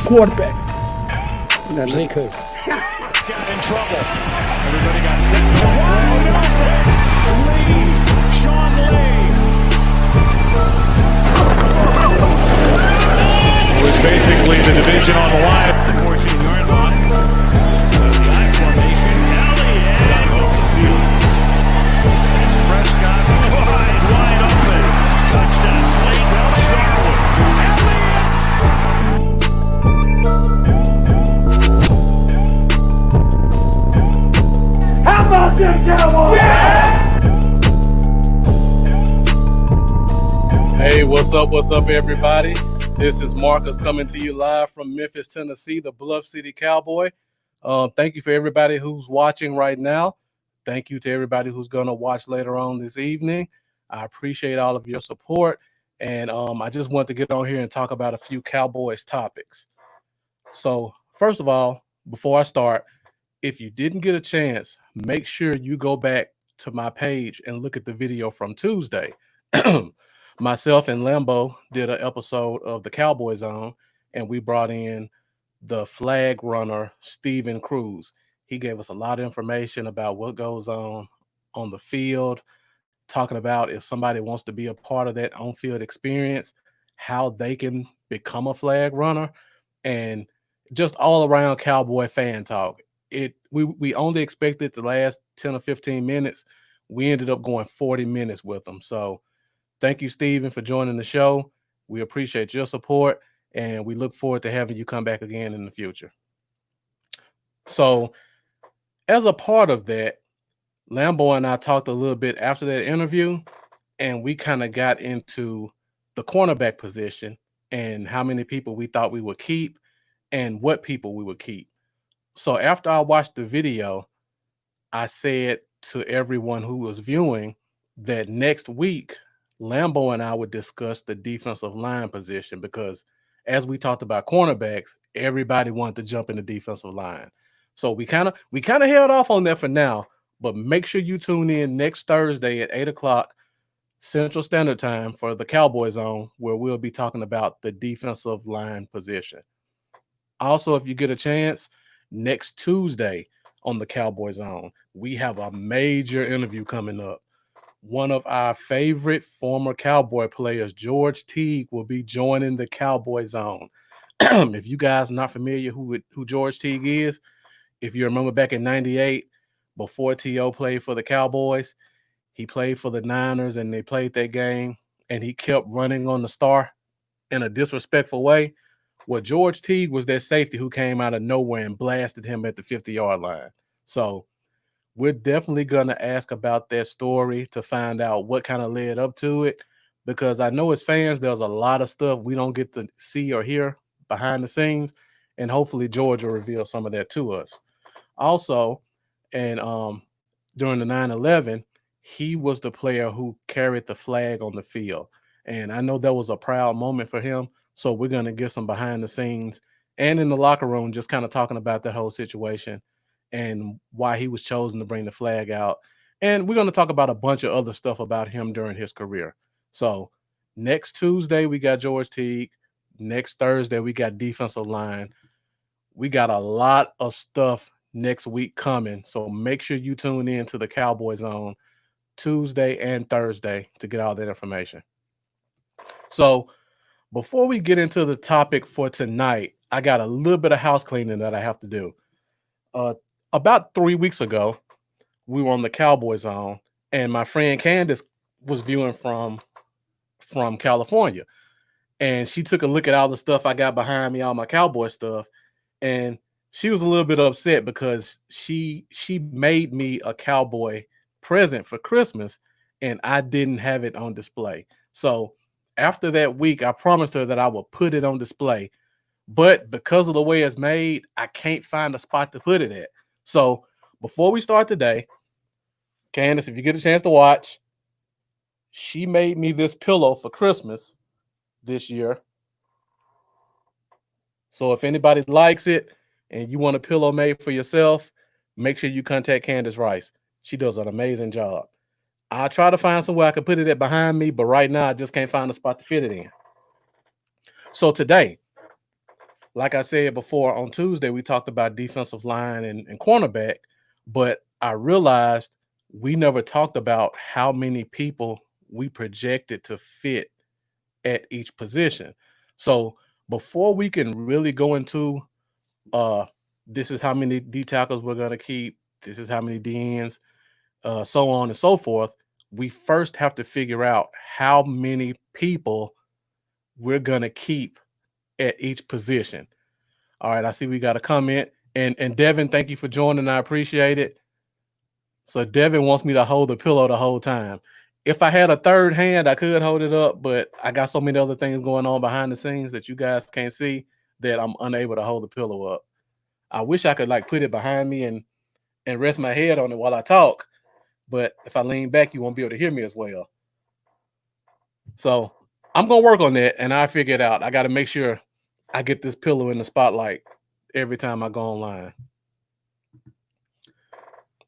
Quarterback. Zeke who? Got in trouble. Everybody got sick. Sean Lee. It was basically the division on the line. 14-yard line. The I formation. Elliott. Got him off the field. Prescott wide open. Touchdown. Plays out Charlotte. How about them Cowboys? Yeah! Hey, what's up, everybody? This is Marcus coming to you live from Memphis, Tennessee, the Bluff City Cowboy. Thank you for everybody who's watching right now. Thank you to everybody who's going to watch later on this evening. I appreciate all of your support, and I just want to get on here and talk about a few Cowboys topics. So, first of all, before I start, if you didn't get a chance, make sure you go back to my page and look at the video from Tuesday. Myself and Lambo did an episode of the Cowboy Zone, and we brought in the flag runner, Steven Cruz. He gave us a lot of information about what goes on the field, talking about if somebody wants to be a part of that on-field experience, how they can become a flag runner, and just all around Cowboy fan talk. We only expected the last 10 or 15 minutes. We ended up going 40 minutes with them. So thank you, Steven, for joining the show. We appreciate your support, and we look forward to having you come back again in the future. So as a part of that, Lambo and I talked a little bit after that interview, and we kind of got into the cornerback position and how many people we thought we would keep and what people we would keep. So after I watched the video, I said to everyone who was viewing that next week, Lambo and I would discuss the defensive line position, because as we talked about cornerbacks, everybody wanted to jump in the defensive line. So we kind of held off on that for now, but make sure you tune in next Thursday at 8 o'clock Central Standard Time for the Cowboy Zone, where we'll be talking about the defensive line position. Also, if you get a chance, next Tuesday on the Cowboy Zone, we have a major interview coming up. One of our favorite former Cowboy players, George Teague, will be joining the Cowboy Zone. If you guys are not familiar who George Teague is, if you remember back in 98, before T.O. played for the Cowboys, he played for the Niners and they played that game, and he kept running on the star in a disrespectful way. Well, George Teague was that safety who came out of nowhere and blasted him at the 50-yard line. So we're definitely going to ask about that story to find out what kind of led up to it, because I know as fans, there's a lot of stuff we don't get to see or hear behind the scenes, and hopefully George will reveal some of that to us. Also, and during the 9/11, he was the player who carried the flag on the field, and I know that was a proud moment for him. So we're going to get some behind the scenes and in the locker room, just kind of talking about that whole situation and why he was chosen to bring the flag out. And we're going to talk about a bunch of other stuff about him during his career. So next Tuesday, we got George Teague. Next Thursday, we got defensive line. We got a lot of stuff next week coming. So make sure you tune in to the Cowboy Zone Tuesday and Thursday to get all that information. So Before we get into the topic for tonight, I got a little bit of house cleaning that I have to do. About 3 weeks ago, we were on the Cowboys on, and my friend Candace was viewing from California, and she took a look at all the stuff I got behind me, all my Cowboy stuff, and she was a little bit upset because she made me a Cowboy present for Christmas, and I didn't have it on display. So after that week, I promised her that I would put it on display, but because of the way it's made, I can't find a spot to put it at. So before we start today, Candace, if you get a chance to watch, she made me this pillow for Christmas this year. So if anybody likes it and you want a pillow made for yourself, make sure you contact Candace Rice. She does an amazing job. I'll try to find somewhere I can put it at behind me, but right now I just can't find a spot to fit it in. So today, like I said before, on Tuesday, we talked about defensive line and cornerback, but I realized we never talked about how many people we projected to fit at each position. So before we can really go into this is how many D tackles we're going to keep, this is how many DNs, so on and so forth, we first have to figure out how many people we're going to keep at each position. All right, I see we got a comment. And Devin, thank you for joining. I appreciate it. So Devin wants me to hold the pillow the whole time. If I had a third hand, I could hold it up, but I got so many other things going on behind the scenes that you guys can't see that I'm unable to hold the pillow up. I wish I could like put it behind me and rest my head on it while I talk, but if I lean back, you won't be able to hear me as well. So I'm gonna work on that, and I figure it out. I got to make sure I get this pillow in the spotlight every time I go online.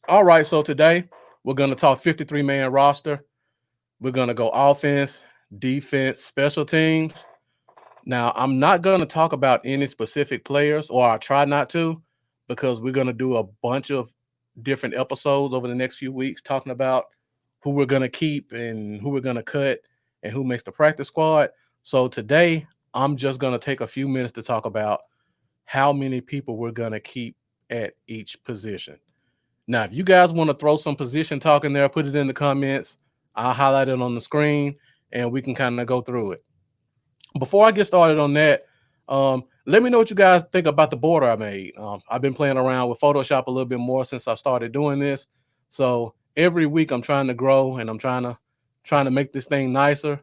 All right, so today we're gonna talk 53-man roster. We're gonna go offense, defense, special teams. Now, I'm not going to talk about any specific players, or I'll try not to, because we're going to do a bunch of different episodes over the next few weeks talking about who we're going to keep and who we're going to cut and who makes the practice squad. So today, I'm just going to take a few minutes to talk about how many people we're going to keep at each position. Now, if you guys want to throw some position talk in there, put it in the comments. I'll highlight it on the screen, and we can kind of go through it. Before I get started on that, let me know what you guys think about the border I made. I've been playing around with Photoshop a little bit more since I started doing this. So every week I'm trying to grow, and I'm trying to make this thing nicer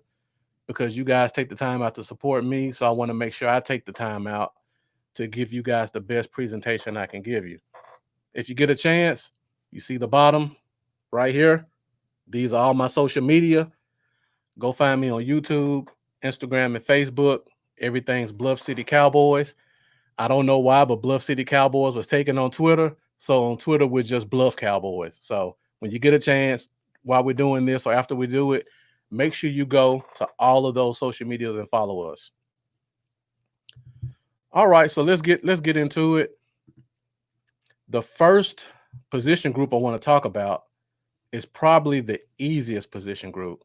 because you guys take the time out to support me. So I want to make sure I take the time out to give you guys the best presentation I can give you. If you get a chance, you see the bottom right here. These are all my social media. Go find me on YouTube, Instagram, and Facebook. Everything's Bluff City Cowboys. I don't know why, but Bluff City Cowboys was taken on Twitter. So on Twitter, we're just Bluff Cowboys. So when you get a chance while we're doing this or after we do it, make sure you go to all of those social medias and follow us. All right, so let's get into it. The first position group I want to talk about is probably the easiest position group.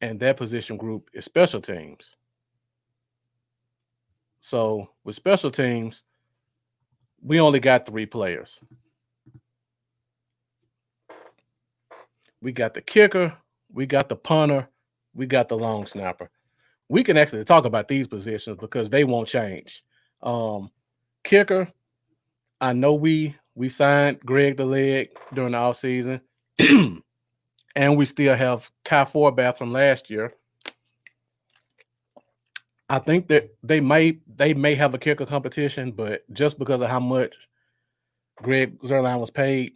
And that position group is special teams. So with special teams, we only got 3 players. We got the kicker, we got the punter, we got the long snapper. We can actually talk about these positions because they won't change. Kicker, I know we signed Greg the Leg during the offseason, and we still have Kai Forbath from last year. I think that they may have a kicker competition, but just because of how much Greg Zuerlein was paid,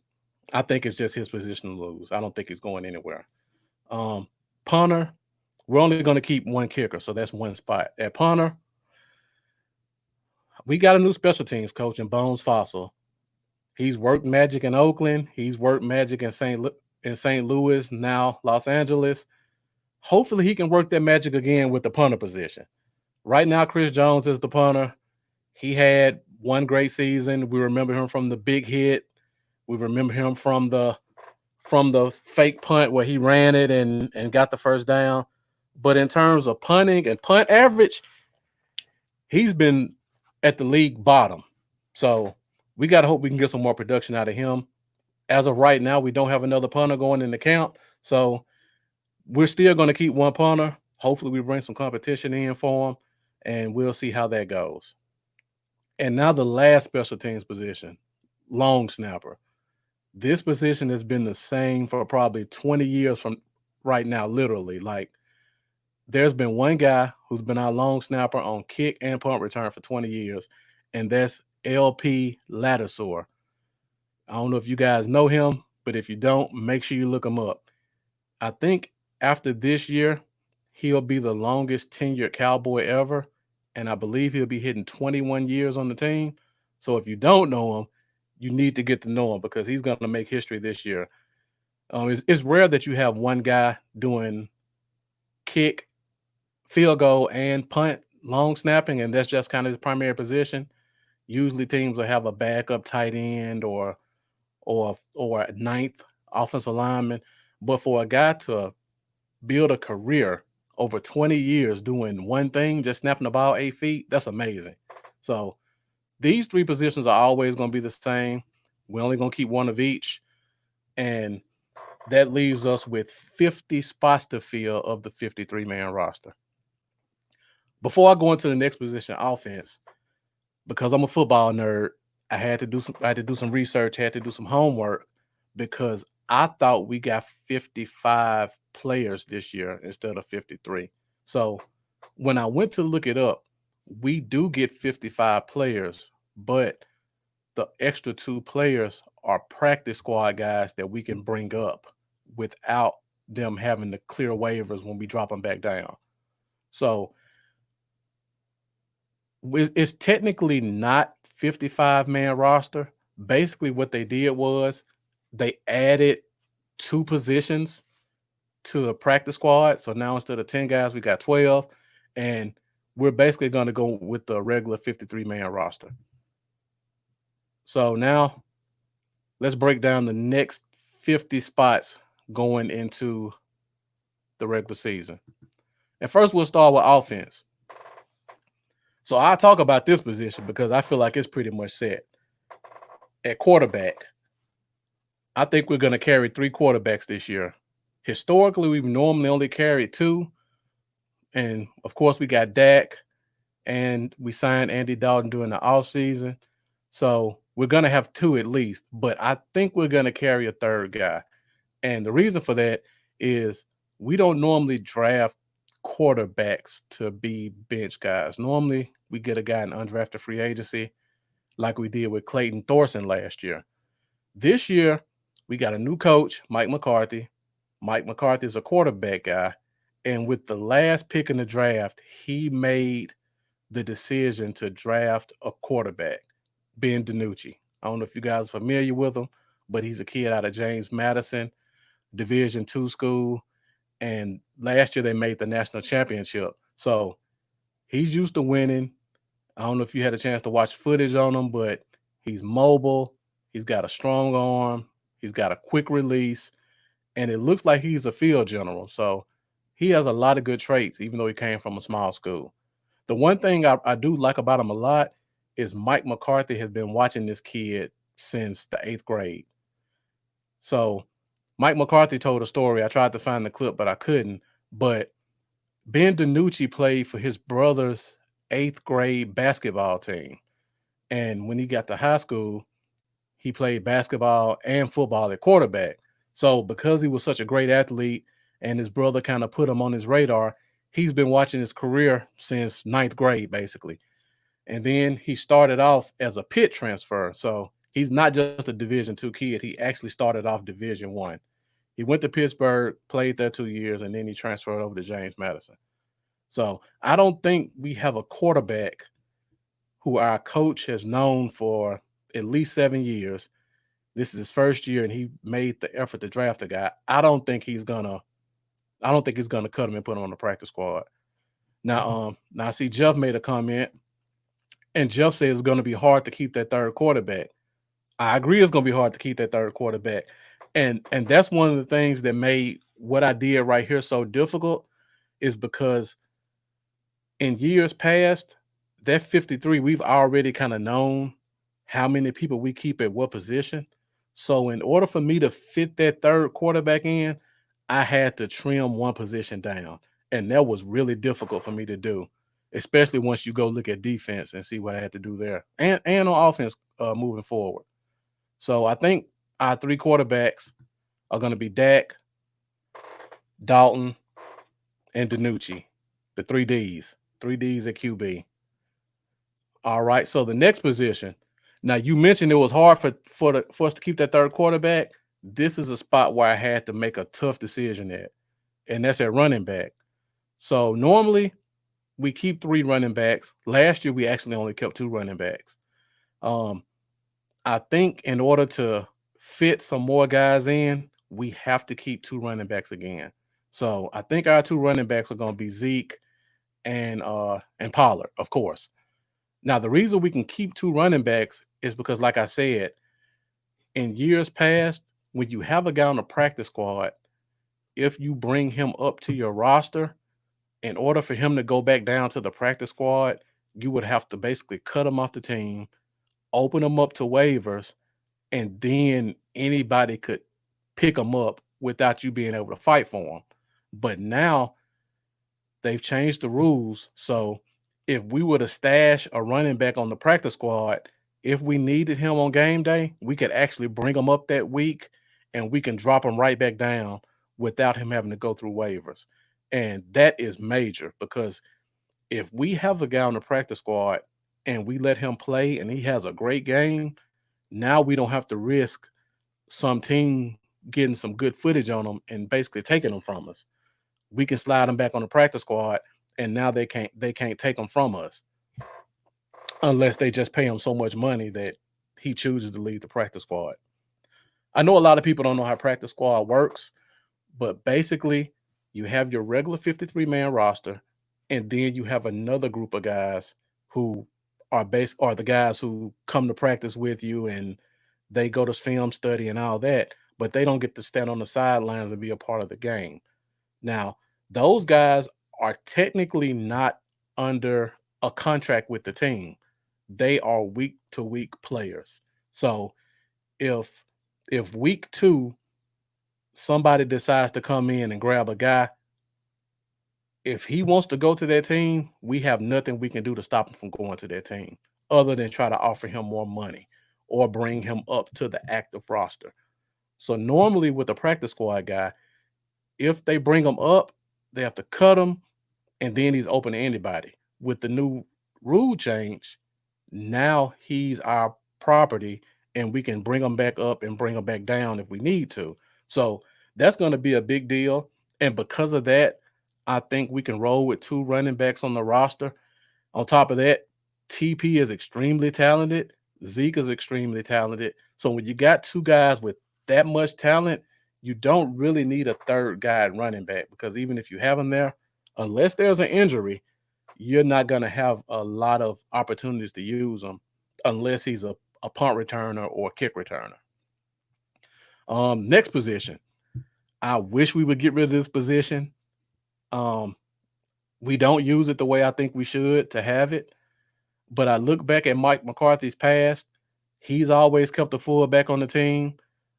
I think it's just his position to lose. I don't think he's going anywhere. Punter, we're only going to keep 1 kicker, so that's 1 spot. At punter, we got a new special teams coach in Bones Fossil. He's worked magic in Oakland. He's worked magic in St. Louis, now Los Angeles. Hopefully he can work that magic again with the punter position. Right now, Chris Jones is the punter. He had 1 great season. We remember him from the big hit. We remember him from the fake punt where he ran it and got the first down. But in terms of punting and punt average, he's been at the league bottom. So we got to hope we can get some more production out of him. As of right now, we don't have another punter going in the count. So we're still going to keep one punter. Hopefully, we bring some competition in for him, and we'll see how that goes. And now the last special teams position, long snapper. This position has been the same for probably 20 years from right now, literally. Like, there's been one guy who's been our long snapper on kick and punt return for 20 years, and that's LP Ladisor. I don't know if you guys know him, but if you don't, make sure you look him up. I think after this year, he'll be the longest tenured Cowboy ever, and I believe he'll be hitting 21 years on the team. So if you don't know him, you need to get to know him because he's going to make history this year. It's rare that you have one guy doing kick, field goal, and punt long snapping, and that's just kind of his primary position. Usually teams will have a backup tight end or a ninth offensive lineman. But for a guy to build a career over 20 years doing one thing, just snapping the ball 8 feet, that's amazing. So these three positions are always going to be the same. We're only going to keep one of each. And that leaves us with 50 spots to fill of the 53-man roster. Before I go into the next position, offense, because I'm a football nerd, I had to do some research, had to do some homework because I thought we got 55 players this year instead of 53. So when I went to look it up, we do get 55 players, but the extra 2 players are practice squad guys that we can bring up without them having to clear waivers when we drop them back down. So it's technically not 55-man roster. Basically, what they did was they added 2 positions to a practice squad. So now instead of 10 guys, we got 12. And we're basically going to go with the regular 53-man roster. So now let's break down the next 50 spots going into the regular season. And first, we'll start with offense. So I'll talk about this position because I feel like it's pretty much set. At quarterback, I think we're going to carry 3 quarterbacks this year. Historically, we've normally only carried 2. And, of course, we got Dak, and we signed Andy Dalton during the offseason. So we're going to have 2 at least. But I think we're going to carry a 3rd guy. And the reason for that is we don't normally draft quarterbacks to be bench guys. Normally, we get a guy in undrafted free agency like we did with Clayton Thorson last year. This year, we got a new coach, Mike McCarthy. Mike McCarthy is a quarterback guy. And with the last pick in the draft, he made the decision to draft a quarterback, Ben DiNucci. I don't know if you guys are familiar with him, but he's a kid out of James Madison, Division II school. And last year they made the national championship. So he's used to winning. I don't know if you had a chance to watch footage on him, but he's mobile. He's got a strong arm. He's got a quick release. And it looks like he's a field general. So he has a lot of good traits, even though he came from a small school. The one thing I do like about him a lot is Mike McCarthy has been watching this kid since the 8th grade. So Mike McCarthy told a story. I tried to find the clip, but I couldn't. But Ben DiNucci played for his brother's 8th grade basketball team. And when he got to high school, he played basketball and football at quarterback. So because he was such a great athlete and his brother kind of put him on his radar, he's been watching his career since 9th grade, basically. And then he started off as a Pitt transfer. So he's not just a Division II kid. He actually started off Division I. He went to Pittsburgh, played there 2 years, and then he transferred over to James Madison. So I don't think we have a quarterback who our coach has known for at least 7 years. This is his first year, and he made the effort to draft a guy. I don't think he's gonna cut him and put him on the practice squad. Now I see Jeff made a comment, and Jeff says it's gonna be hard to keep that 3rd quarterback. I agree it's gonna be hard to keep that 3rd quarterback. And that's one of the things that made what I did right here so difficult is because in years past, that 53, we've already kind of known how many people we keep at what position. So in order for me to fit that third quarterback in, I had to trim one position down. And that was really difficult for me to do, especially once you go look at defense and see what I had to do there. And on offense moving forward. So I think our three quarterbacks are going to be Dak, Dalton, and DiNucci. The three Ds. Three Ds at QB. All right. So the next position. Now you mentioned it was hard for us to keep that third quarterback. This is a spot where I had to make a tough decision at, and that's at running back. So normally we keep three running backs. Last year we actually only kept two running backs. Um, I think in order to fit some more guys in, we have to keep two running backs again. So I think our two running backs are going to be Zeke and Pollard, of course. Now, the reason we can keep two running backs is because, like I said, in years past, when you have a guy on the practice squad, if you bring him up to your roster, in order for him to go back down to the practice squad, you would have to basically cut him off the team, open him up to waivers, and then anybody could pick him up without you being able to fight for him. But now they've changed the rules. So if we were to stash a running back on the practice squad, if we needed him on game day, we could actually bring him up that week and we can drop him right back down without him having to go through waivers. And that is major because if we have a guy on the practice squad and we let him play and he has a great game, now we don't have to risk some team getting some good footage on him and basically taking them from us. We can slide them back on the practice squad, and now they can't take them from us unless they just pay him so much money that he chooses to leave the practice squad. I know a lot of people don't know how practice squad works, but basically you have your regular 53-man roster, and then you have another group of guys who are the guys who come to practice with you and they go to film study and all that, but they don't get to stand on the sidelines and be a part of the game. Now, those guys are technically not under a contract with the team. They are week to week players. So if week 2 somebody decides to come in and grab a guy, if he wants to go to that team, we have nothing we can do to stop him from going to that team other than try to offer him more money or bring him up to the active roster. So normally with the practice squad guy, if they bring him up, they have to cut him, and then he's open to anybody. With the new rule change, now he's our property, and we can bring him back up and bring him back down if we need to. So that's going to be a big deal. And because of that, I think we can roll with two running backs on the roster. On top of that, TP is extremely talented. Zeke is extremely talented. So when you got two guys with that much talent, you don't really need a third guy at running back because even if you have him there, unless there's an injury, you're not going to have a lot of opportunities to use him unless he's a punt returner or a kick returner. Next position. I wish we would get rid of this position. We don't use it the way I think we should to have it. But I look back at Mike McCarthy's past. He's always kept a fullback on the team.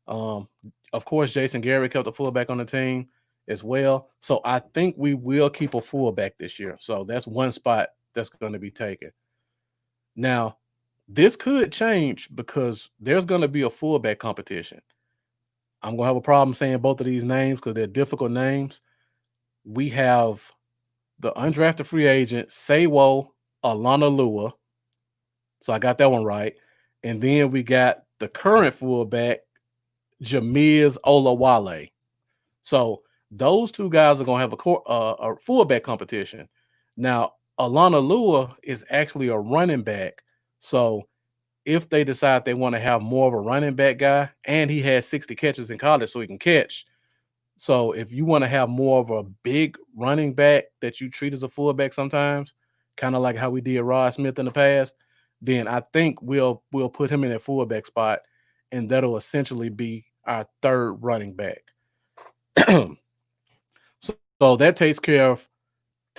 Of course, Jason Garrett kept a fullback on the team as well. So I think we will keep a fullback this year. So that's one spot that's going to be taken. Now, this could change because there's going to be a fullback competition. I'm going to have a problem saying both of these names because they're difficult names. We have the undrafted free agent, Sewo Alanalua. So I got that one right. And then we got the current fullback, Jamiz Olawale. So those two guys are going to have a fullback competition. Now, Alana Lua is actually a running back. So if they decide they want to have more of a running back guy, and he had 60 catches in college so he can catch. So if you want to have more of a big running back that you treat as a fullback sometimes, kind of like how we did Rod Smith in the past, then I think we'll put him in that fullback spot, and that'll essentially be our third running back. So that takes care of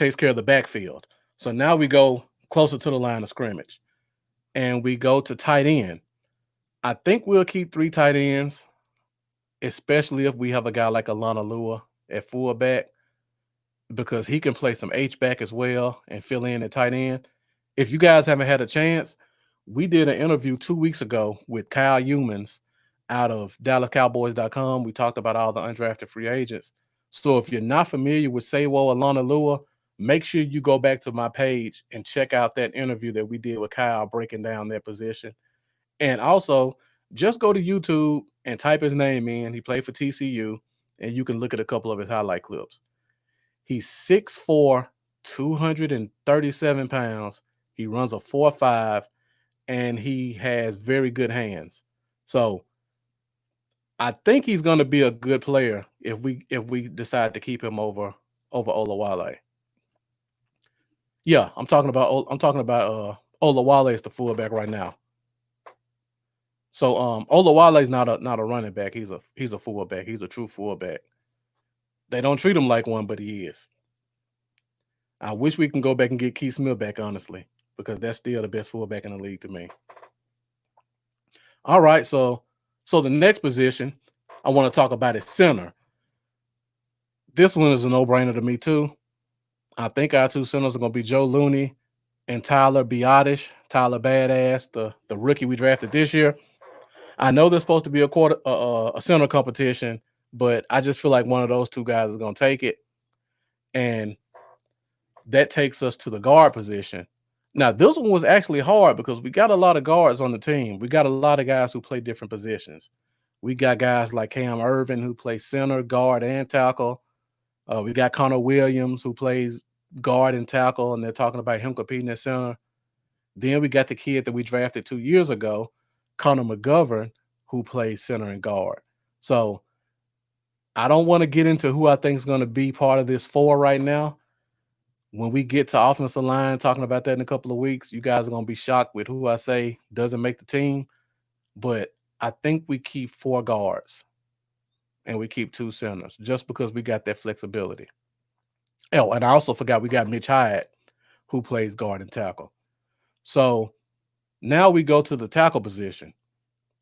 takes care of the backfield. So now we go closer to the line of scrimmage, and we go to tight end. I think we'll keep 3 tight ends, especially if we have a guy like Alana Lua at fullback, because he can play some H-back as well and fill in at tight end. If you guys haven't had a chance, we did an interview 2 weeks ago with Kyle Humans out of DallasCowboys.com. We talked about all the undrafted free agents. So if you're not familiar with Sawo Alana Lua, make sure you go back to my page and check out that interview that we did with Kyle breaking down their position. And also, just go to YouTube and type his name in. He played for TCU, and you can look at a couple of his highlight clips. He's 6'4", 237 pounds. He runs a 4.5, and he has very good hands. So I think he's going to be a good player if we decide to keep him over Olawale. Yeah, I'm talking about Olawale is the fullback right now. So Olawale is not a running back. He's a fullback. He's a true fullback. They don't treat him like one, but he is. I wish we can go back and get Keith Smith back, honestly, because that's still the best fullback in the league to me. All right, so the next position I want to talk about is center. This one is a no-brainer to me too. I think our 2 centers are going to be Joe Looney and Tyler Biadasz, Tyler Badass, the rookie we drafted this year. I know there's supposed to be a center competition, but I just feel like one of those 2 guys is going to take it. And that takes us to the guard position. Now, this one was actually hard because we got a lot of guards on the team. We got a lot of guys who play different positions. We got guys like Cam Irvin who plays center, guard, and tackle. We got Connor Williams who plays guard and tackle, and they're talking about him competing at center. Then we got the kid that we drafted 2 years ago, Connor McGovern, who plays center and guard. So I don't want to get into who I think is going to be part of this 4 right now. When we get to offensive line, talking about that in a couple of weeks, you guys are going to be shocked with who I say doesn't make the team. But I think we keep 4 guards and we keep 2 centers just because we got that flexibility. Oh, and I also forgot we got Mitch Hyatt, who plays guard and tackle. So now we go to the tackle position.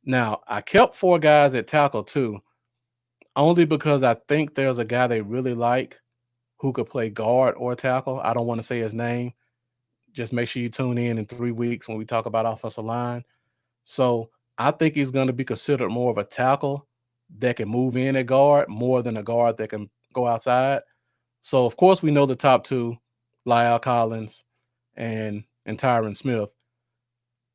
Now, I kept 4 guys at tackle too, only because I think there's a guy they really like who could play guard or tackle. I don't want to say his name. Just make sure you tune in 3 weeks when we talk about offensive line. So I think he's going to be considered more of a tackle that can move in at guard more than a guard that can go outside. So, of course, we know the top 2, Lyle Collins and Tyron Smith.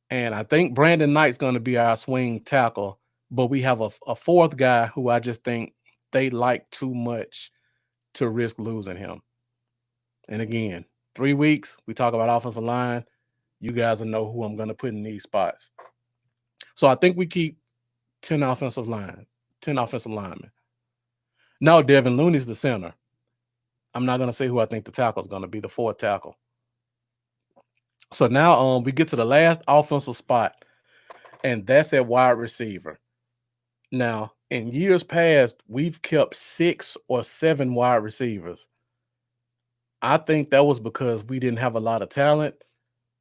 And I think Brandon Knight's going to be our swing tackle, but we have a 4th guy who I just think they like too much to risk losing him. And again, 3 weeks, we talk about offensive line. You guys will know who I'm going to put in these spots. So I think we keep 10 offensive linemen. Now Devin Looney's the center. I'm not going to say who I think the tackle is going to be, the 4th tackle. So now we get to the last offensive spot, and that's at wide receiver. Now, in years past, we've kept 6 or 7 wide receivers. I think that was because we didn't have a lot of talent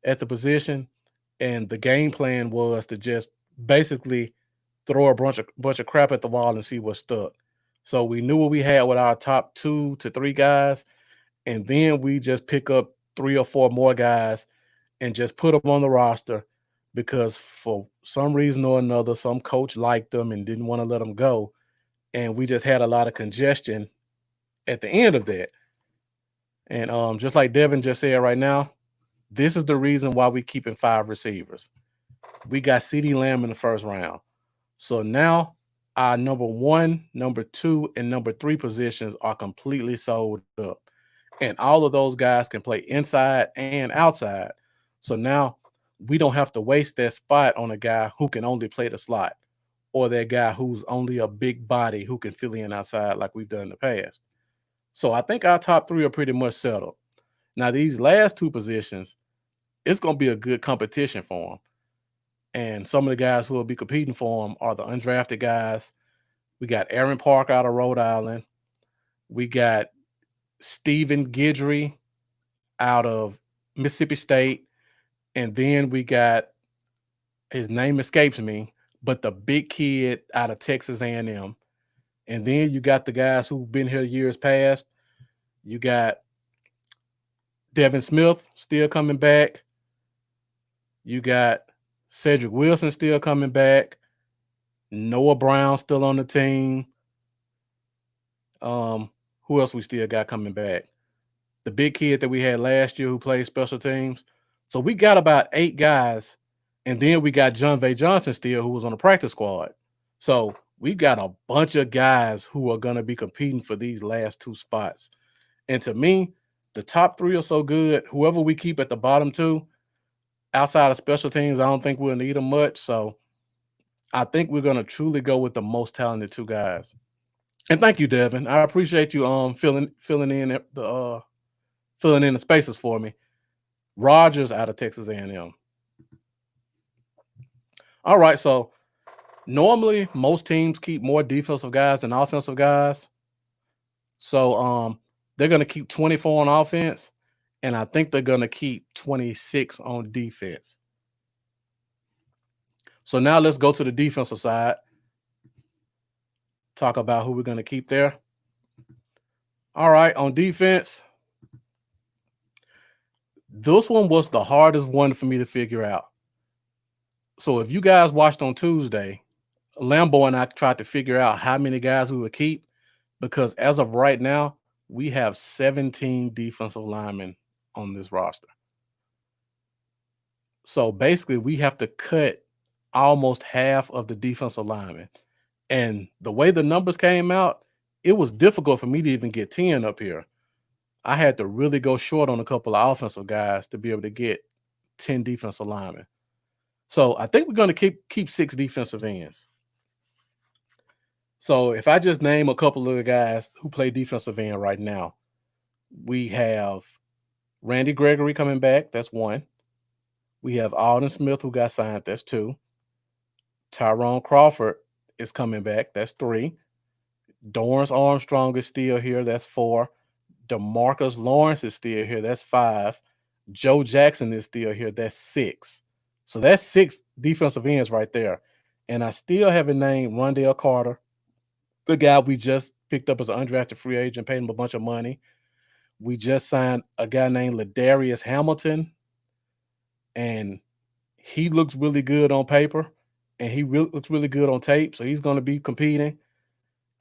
at the position, and the game plan was to just basically throw a bunch of crap at the wall and see what stuck. So we knew what we had with our top 2 to 3 guys, and then we just pick up 3 or 4 more guys and just put them on the roster because for some reason or another, some coach liked them and didn't want to let them go. And we just had a lot of congestion at the end of that. And just like Devin just said right now, this is the reason why we keeping 5 receivers. We got CeeDee Lamb in the 1st round. So now our number 1, number 2, and number 3 positions are completely sold up. And all of those guys can play inside and outside. So now we don't have to waste that spot on a guy who can only play the slot or that guy who's only a big body who can fill in outside like we've done in the past. So I think our top 3 are pretty much settled. Now, these last 2 positions, it's going to be a good competition for them. And some of the guys who will be competing for them are the undrafted guys. We got Aaron Park out of Rhode Island. We got Stephen Guidry out of Mississippi State, and then we got his name escapes me, but the big kid out of Texas A&M. And then you got the guys who've been here years past. You got Devin Smith still coming back. You got Cedric Wilson still coming back. Noah Brown still on the team. Who else we still got coming back? The big kid that we had last year who played special teams. So we got about 8 guys. And then we got John V. Johnson still, who was on the practice squad. So we got a bunch of guys who are going to be competing for these last 2 spots. And to me, the top 3 are so good. Whoever we keep at the bottom 2, outside of special teams, I don't think we'll need them much. So I think we're going to truly go with the most talented 2 guys. And thank you, Devin. I appreciate you filling in the spaces for me. Rogers out of Texas A&M. All right, so normally most teams keep more defensive guys than offensive guys. So they're going to keep 24 on offense, and I think they're going to keep 26 on defense. So now let's go to the defensive side. Talk about who we're going to keep there. All right, on defense, this one was the hardest one for me to figure out. So if you guys watched on Tuesday, Lambo and I tried to figure out how many guys we would keep, because as of right now, we have 17 defensive linemen on this roster. So basically, we have to cut almost half of the defensive linemen. And the way the numbers came out, it was difficult for me to even get 10 up here. I had to really go short on a couple of offensive guys to be able to get 10 defensive linemen. So I think we're going to keep 6 defensive ends. So if I just name a couple of the guys who play defensive end right now, we have Randy Gregory coming back. That's 1. We have Alden Smith who got signed. That's 2. Tyrone Crawford is coming back. That's 3. Dorrance Armstrong is still here. That's 4. DeMarcus Lawrence is still here. That's 5. Joe Jackson is still here. That's 6. So that's 6 defensive ends right there. And I still haven't named Rondell Carter, the guy we just picked up as an undrafted free agent, paid him a bunch of money. We just signed a guy named Ladarius Hamilton, and he looks really good on paper, and he looks really good on tape, so he's going to be competing.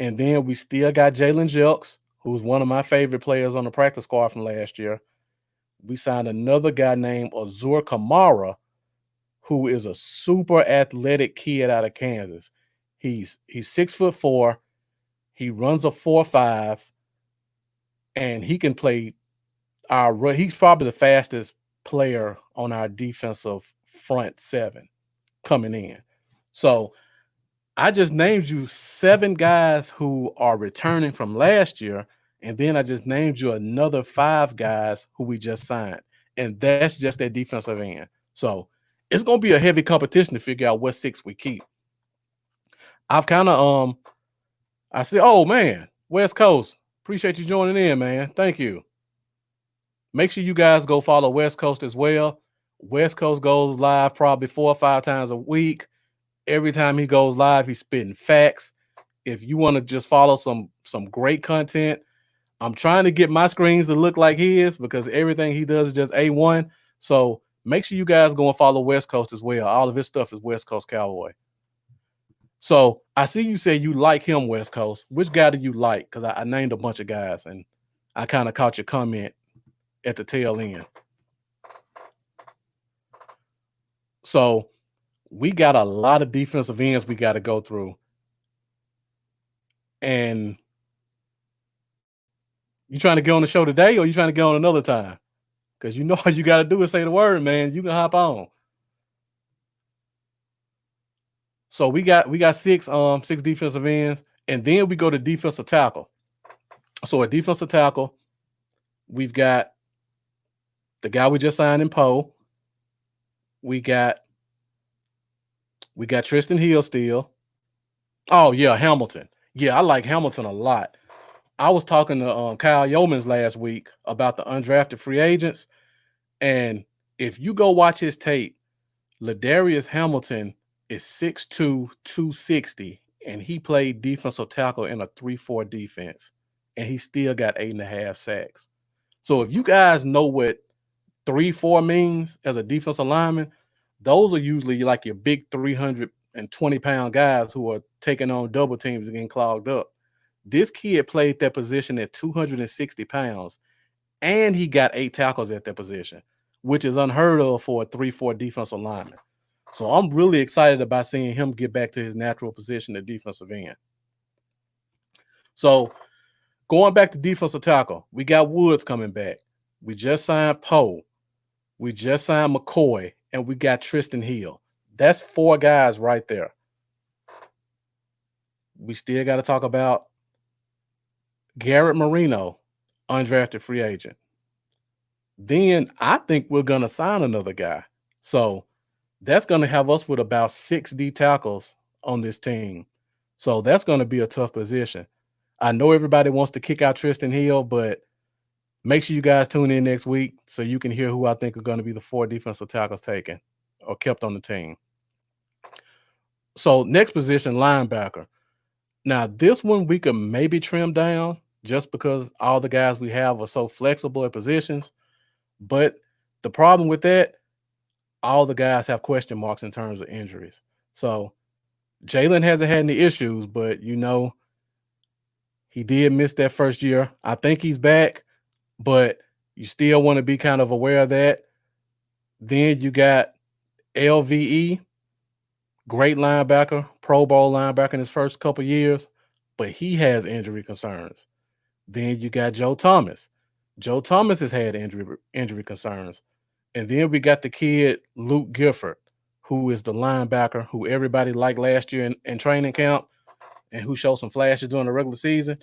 And then we still got Jalen Jelks, who's one of my favorite players on the practice squad from last year. We signed another guy named Azur Kamara, who is a super athletic kid out of Kansas. He's 6'4". He runs a 4.5, and he can play he's probably the fastest player on our defensive front 7 coming in. So I just named you 7 guys who are returning from last year, and then I just named you another 5 guys who we just signed, and that's just that defensive end. So it's going to be a heavy competition to figure out what 6 we keep. I've kind of I said, oh man, West Coast, appreciate you joining in, man. Thank you. Make sure you guys go follow West Coast as well. West Coast goes live probably 4 or 5 times a week. Every time he goes live, he's spitting facts. If you want to just follow some great content, I'm trying to get my screens to look like his, because everything he does is just A1. So make sure you guys go and follow West Coast as well. All of his stuff is West Coast Cowboy. So I see you say you like him, West Coast. Which guy do you like? Because I named a bunch of guys, and I kind of caught your comment at the tail end. So we got a lot of defensive ends we got to go through. And you trying to get on the show today, or you trying to get on another time? Because you know all you got to do is say the word, man. You can hop on. So we got 6 defensive ends, and then we go to defensive tackle. So at defensive tackle, we've got the guy we just signed in Poe. We got Tristan Hill still. Oh yeah, Hamilton. Yeah, I like Hamilton a lot. I was talking to Kyle Yeomans last week about the undrafted free agents, and if you go watch his tape, Ladarius Hamilton is 6'2", 260, and he played defensive tackle in a 3-4 defense, and he still got 8.5 sacks. So if you guys know what 3-4 means as a defensive lineman, those are usually like your big 320-pound guys who are taking on double teams and getting clogged up. This kid played that position at 260 pounds, and he got 8 tackles at that position, which is unheard of for a 3-4 defensive lineman. So I'm really excited about seeing him get back to his natural position at defensive end. So going back to defensive tackle, we got Woods coming back. We just signed Poe. We just signed McCoy, and we got Tristan Hill. That's 4 guys right there. We still got to talk about Garrett Marino, undrafted free agent. Then I think we're going to sign another guy. So that's going to have us with about 6 D tackles on this team. So that's going to be a tough position. I know everybody wants to kick out Tristan Hill, but make sure you guys tune in next week so you can hear who I think are going to be the 4 defensive tackles taken or kept on the team. So next position, linebacker. Now, this one we could maybe trim down just because all the guys we have are so flexible at positions. But the problem with that, all the guys have question marks in terms of injuries. So Jalen hasn't had any issues, but, he did miss that first year. I think he's back, but you still want to be kind of aware of that. Then you got LVE, great linebacker, Pro Bowl linebacker in his first couple years, but he has injury concerns. Then you got Joe Thomas. Joe Thomas has had injury concerns. And then we got the kid, Luke Gifford, who is the linebacker who everybody liked last year in training camp and who showed some flashes during the regular season.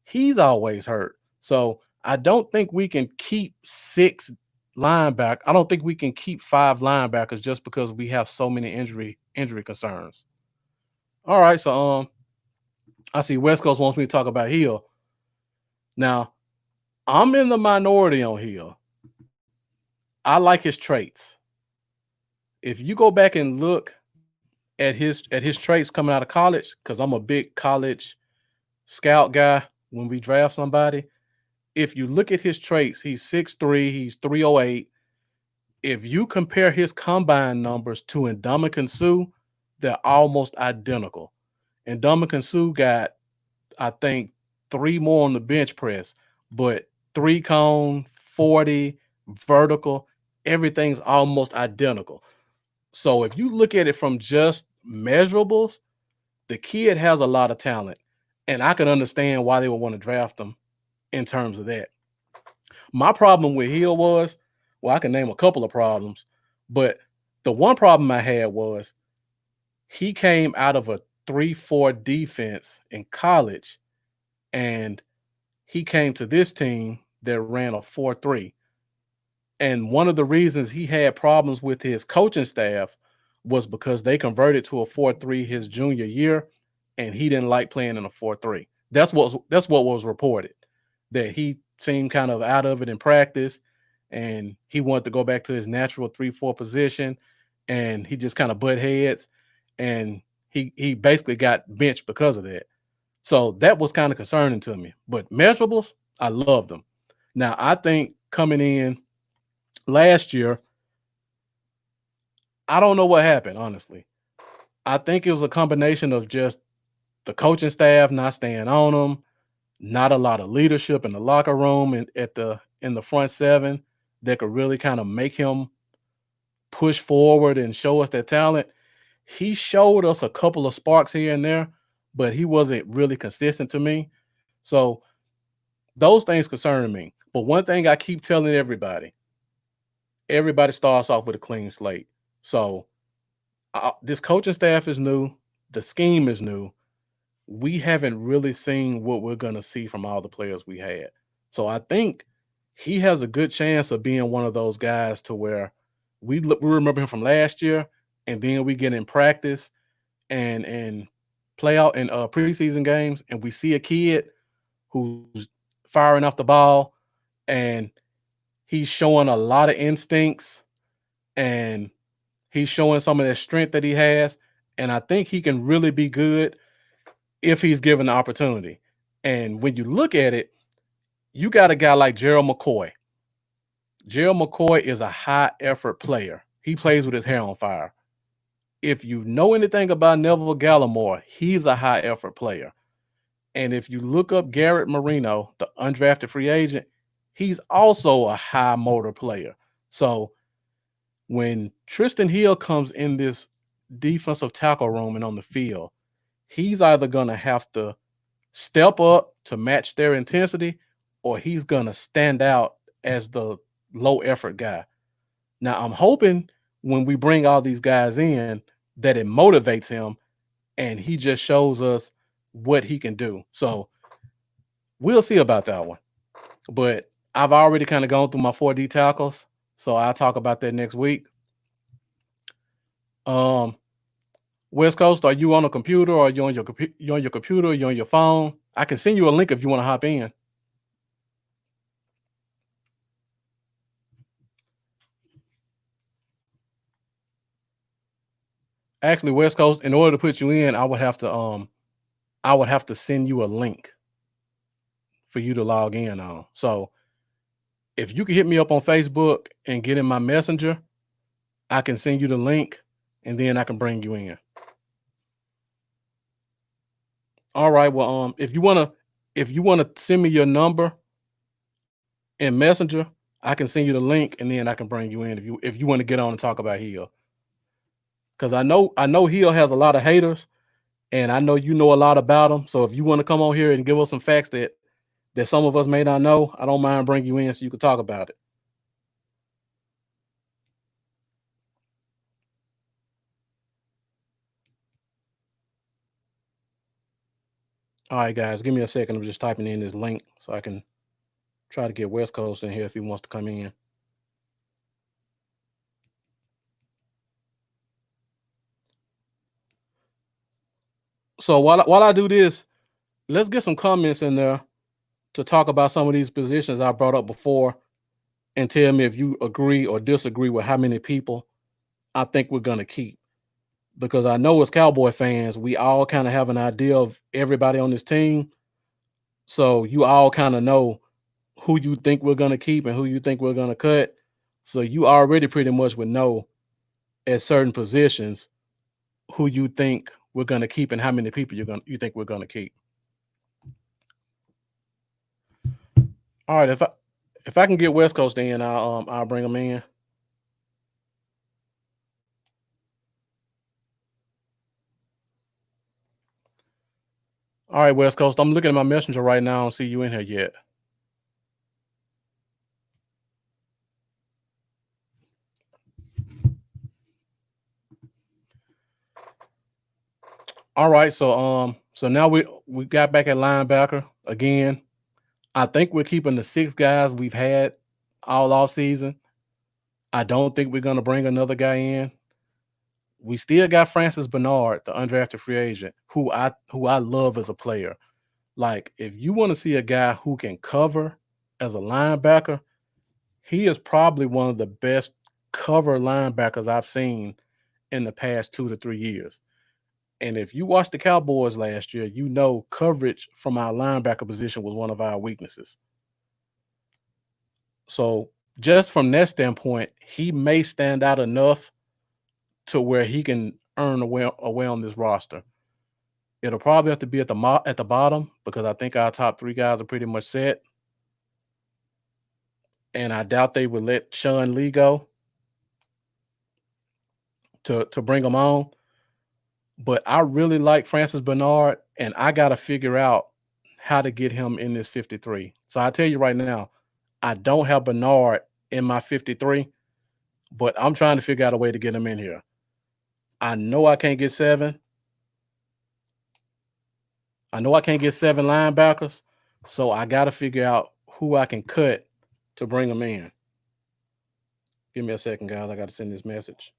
He's always hurt. So I don't think we can keep 6 linebackers. I don't think we can keep 5 linebackers just because we have so many injury concerns. All right, so I see West Coast wants me to talk about Hill. Now, I'm in the minority on Hill. I like his traits. If you go back and look at his traits coming out of college, because I'm a big college scout guy when we draft somebody. If you look at his traits, he's 6'3", he's 308. If you compare his combine numbers to Ndamukong Suh, they're almost identical. Ndamukong Suh got, I think, 3 more on the bench press, but 3 cone, 40, vertical, everything's almost identical. So if you look at it from just measurables, the kid has a lot of talent, and I can understand why they would want to draft him in terms of that. My problem with Hill was, well, I can name a couple of problems, but the one problem I had was he came out of a 3-4 defense in college, and he came to this team that ran a 4-3. And one of the reasons he had problems with his coaching staff was because they converted to a 4-3 his junior year, and he didn't like playing in a 4-3. That's what was reported, that he seemed kind of out of it in practice, and he wanted to go back to his natural 3-4 position, and he just kind of butt heads, and he basically got benched because of that. So that was kind of concerning to me. But measurables, I loved them. Now, I think coming in last year, I don't know what happened, honestly. I think it was a combination of just the coaching staff not staying on him, not a lot of leadership in the locker room and in the front 7 that could really kind of make him push forward and show us that talent. He showed us a couple of sparks here and there, but he wasn't really consistent to me. So those things concern me. But one thing I keep telling everybody starts off with a clean slate. So this coaching staff is new. The scheme is new. We haven't really seen what we're going to see from all the players we had. So I think he has a good chance of being one of those guys to where we remember him from last year, and then we get in practice and play out in preseason games, and we see a kid who's firing off the ball, and he's showing a lot of instincts, and he's showing some of that strength that he has. And I think he can really be good if he's given the opportunity. And when you look at it, you got a guy like Gerald McCoy. Gerald McCoy is a high effort player. He plays with his hair on fire. If you know anything about Neville Gallimore, he's a high effort player. And if you look up Garrett Marino, the undrafted free agent, he's also a high motor player. So when Tristan Hill comes in this defensive tackle room and on the field, he's either going to have to step up to match their intensity, or he's going to stand out as the low effort guy. Now, I'm hoping when we bring all these guys in that it motivates him and he just shows us what he can do. So we'll see about that one. But I've already kind of gone through my 4D tackles, so I'll talk about that next week. West Coast, are you on a computer, or are you on your computer, or you on your phone? I can send you a link if you want to hop in. Actually, West Coast, in order to put you in, I would have to send you a link for you to log in on. So if you can hit me up on Facebook and get in my messenger, I can send you the link and then I can bring you in. All right. Well, if you wanna send me your number in Messenger, I can send you the link and then I can bring you in if you want to get on and talk about Hill. Because I know Hill has a lot of haters, and I know you know a lot about him. So if you want to come on here and give us some facts that some of us may not know, I don't mind bringing you in so you can talk about it. All right, guys, give me a second. I'm just typing in this link so I can try to get West Coast in here if he wants to come in. So while I do this, let's get some comments in there to talk about some of these positions I brought up before and tell me if you agree or disagree with how many people I think we're going to keep. Because I know as Cowboy fans, we all kind of have an idea of everybody on this team. So you all kind of know who you think we're going to keep and who you think we're going to cut. So you already pretty much would know at certain positions who you think we're going to keep and how many people you think we're going to keep. All right, if I can get West Coast in, I'll bring them in. All right, West Coast, I'm looking at my messenger right now. I don't see you in here yet. All right, so now we got back at linebacker again. I think we're keeping the 6 guys we've had all off season. I don't think we're gonna bring another guy in. We still got Francis Bernard, the undrafted free agent, who I love as a player. Like, if you want to see a guy who can cover as a linebacker, he is probably one of the best cover linebackers I've seen in the past 2 to 3 years. And if you watched the Cowboys last year, you know coverage from our linebacker position was one of our weaknesses. So just from that standpoint, he may stand out enough to where he can earn away on this roster. It'll probably have to be at the bottom because I think our top 3 guys are pretty much set. And I doubt they would let Sean Lee go to bring him on. But I really like Francis Bernard, and I got to figure out how to get him in this 53. So I tell you right now, I don't have Bernard in my 53, but I'm trying to figure out a way to get him in here. I know I can't get 7. I know I can't get 7 linebackers, so I got to figure out who I can cut to bring them in. Give me a second, guys. I got to send this message.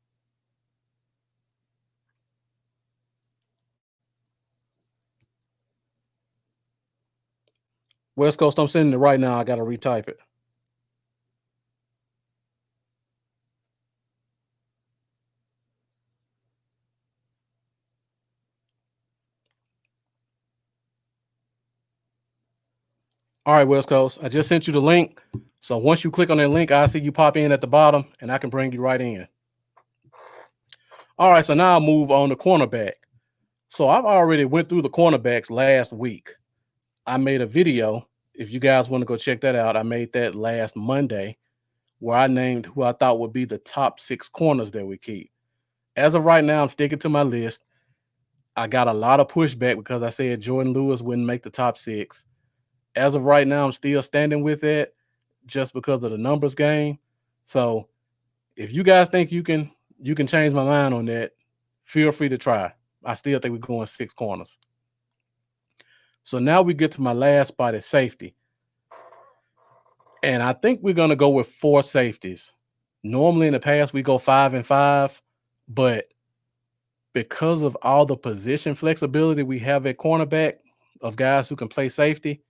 West Coast, I'm sending it right now. I got to retype it. All right, West Coast, I just sent you the link. So once you click on that link, I see you pop in at the bottom, and I can bring you right in. All right, so now I'll move on to cornerback. So I've already went through the cornerbacks last week. I made a video. If you guys want to go check that out, I made that last Monday where I named who I thought would be the top 6 corners that we keep. As of right now, I'm sticking to my list. I got a lot of pushback because I said Jordan Lewis wouldn't make the top 6. As of right now, I'm still standing with it just because of the numbers game. So if you guys think you can change my mind on that, feel free to try. I still think we're going 6 corners. So now we get to my last spot at safety. And I think we're going to go with 4 safeties. Normally in the past, we go 5 and 5, but because of all the position flexibility we have at cornerback of guys who can play safety,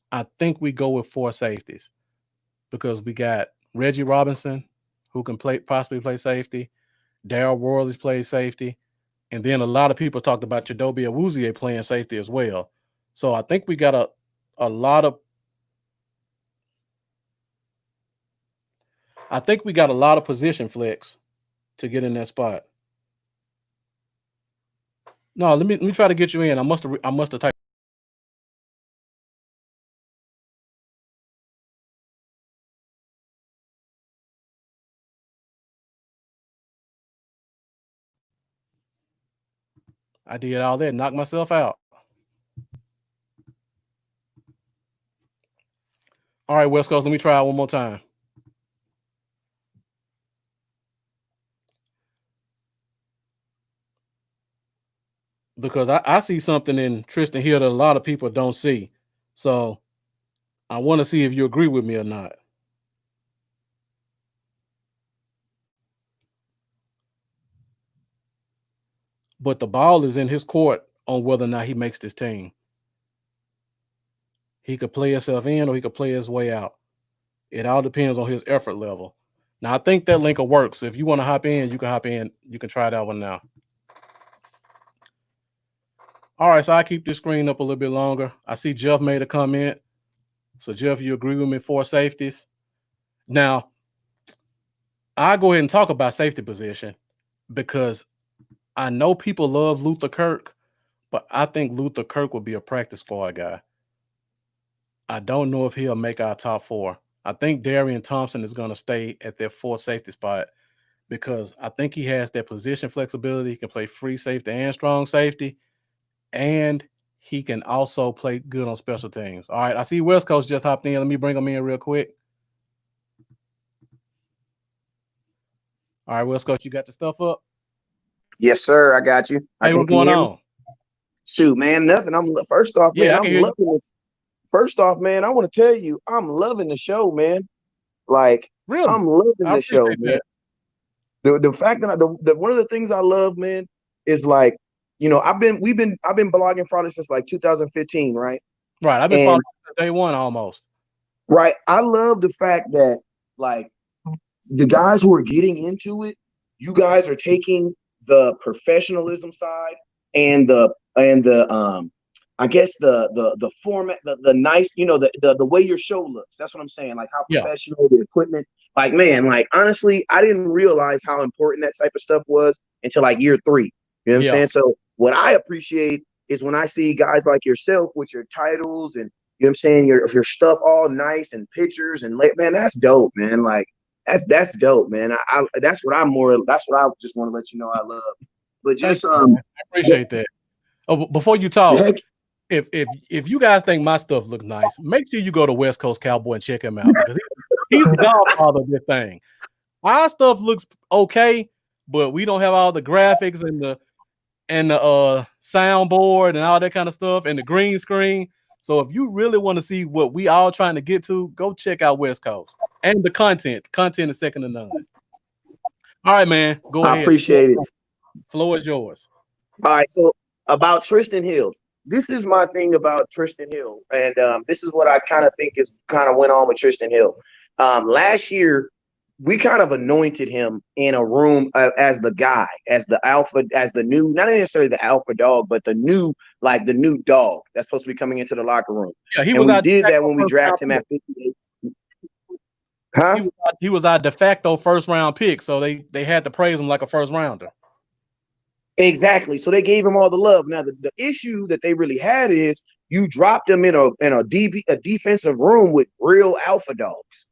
I think we go with 4 safeties because we got Reggie Robinson, who can possibly play safety. Darryl Worley's played safety. And then a lot of people talked about Chidobe Awuzie playing safety as well. So I think we got a lot of position flex to get in that spot. No, let me try to get you in. I must have typed. I did all that, knocked myself out. All right, West Coast, let me try it one more time. Because I see something in Tristan Hill that a lot of people don't see. So I want to see if you agree with me or not. But the ball is in his court on whether or not he makes this team. He could play himself in or he could play his way out. It all depends on his effort level. Now, I think that link will work. So if you want to hop in, you can hop in. You can try that one now. All right, so I keep this screen up a little bit longer. I see Jeff made a comment. So, Jeff, you agree with me, 4 safeties? Now, I'll go ahead and talk about safety position because I know people love Luther Kirk, but I think Luther Kirk would be a practice squad guy. I don't know if he'll make our top 4. I think Darian Thompson is going to stay at their 4th safety spot because I think he has that position flexibility. He can play free safety and strong safety, and he can also play good on special teams. All right, I see West Coast just hopped in. Let me bring him in real quick. All right, West Coast, you got the stuff up? Yes, sir. I got you. Hey, what's going on? Shoot, man, nothing. First off, man, I can hear loving it. First off, man, I want to tell you, I'm loving the show, man. Like, really? I'm loving the show, man. The fact that one of the things I love, man, is like, you know, I've been blogging Friday since like 2015, right? Right. I've been following day one almost. Right. I love the fact that like the guys who are getting into it, you guys are taking the professionalism side and the I guess the format, the nice, you know, the way your show looks. That's what I'm saying. Like how professional the equipment. Like, man, like honestly, I didn't realize how important that type of stuff was until like year 3. You know what I'm saying? So what I appreciate is when I see guys like yourself with your titles and you know what I'm saying, your stuff all nice and pictures and man, that's dope, man. Like that's dope, man. That's what I just want to let you know I love. But just I appreciate that. Oh, before you talk, if you guys think my stuff looks nice, make sure you go to West Coast Cowboy and check him out because he's the godfather of this thing. Our stuff looks okay, but we don't have all the graphics and the soundboard and all that kind of stuff and the green screen. So if you really want to see what we all trying to get to, go check out West Coast and the content. Content is second to none. All right, man. Go ahead. I appreciate it. Floor is yours. All right. So about Tristan Hill, this is my thing about Tristan Hill, and this is what I kind of think is kind of went on with Tristan Hill. Last year, we kind of anointed him in a room as the guy, as the alpha, as the new, not necessarily the alpha dog, but the new dog that's supposed to be coming into the locker room. Yeah, and we did that when we drafted him at 58. Huh? He was our de facto first round pick, so they had to praise him like a first rounder. Exactly. So they gave him all the love. Now the issue that they really had is you dropped him in a defensive room with real alpha dogs.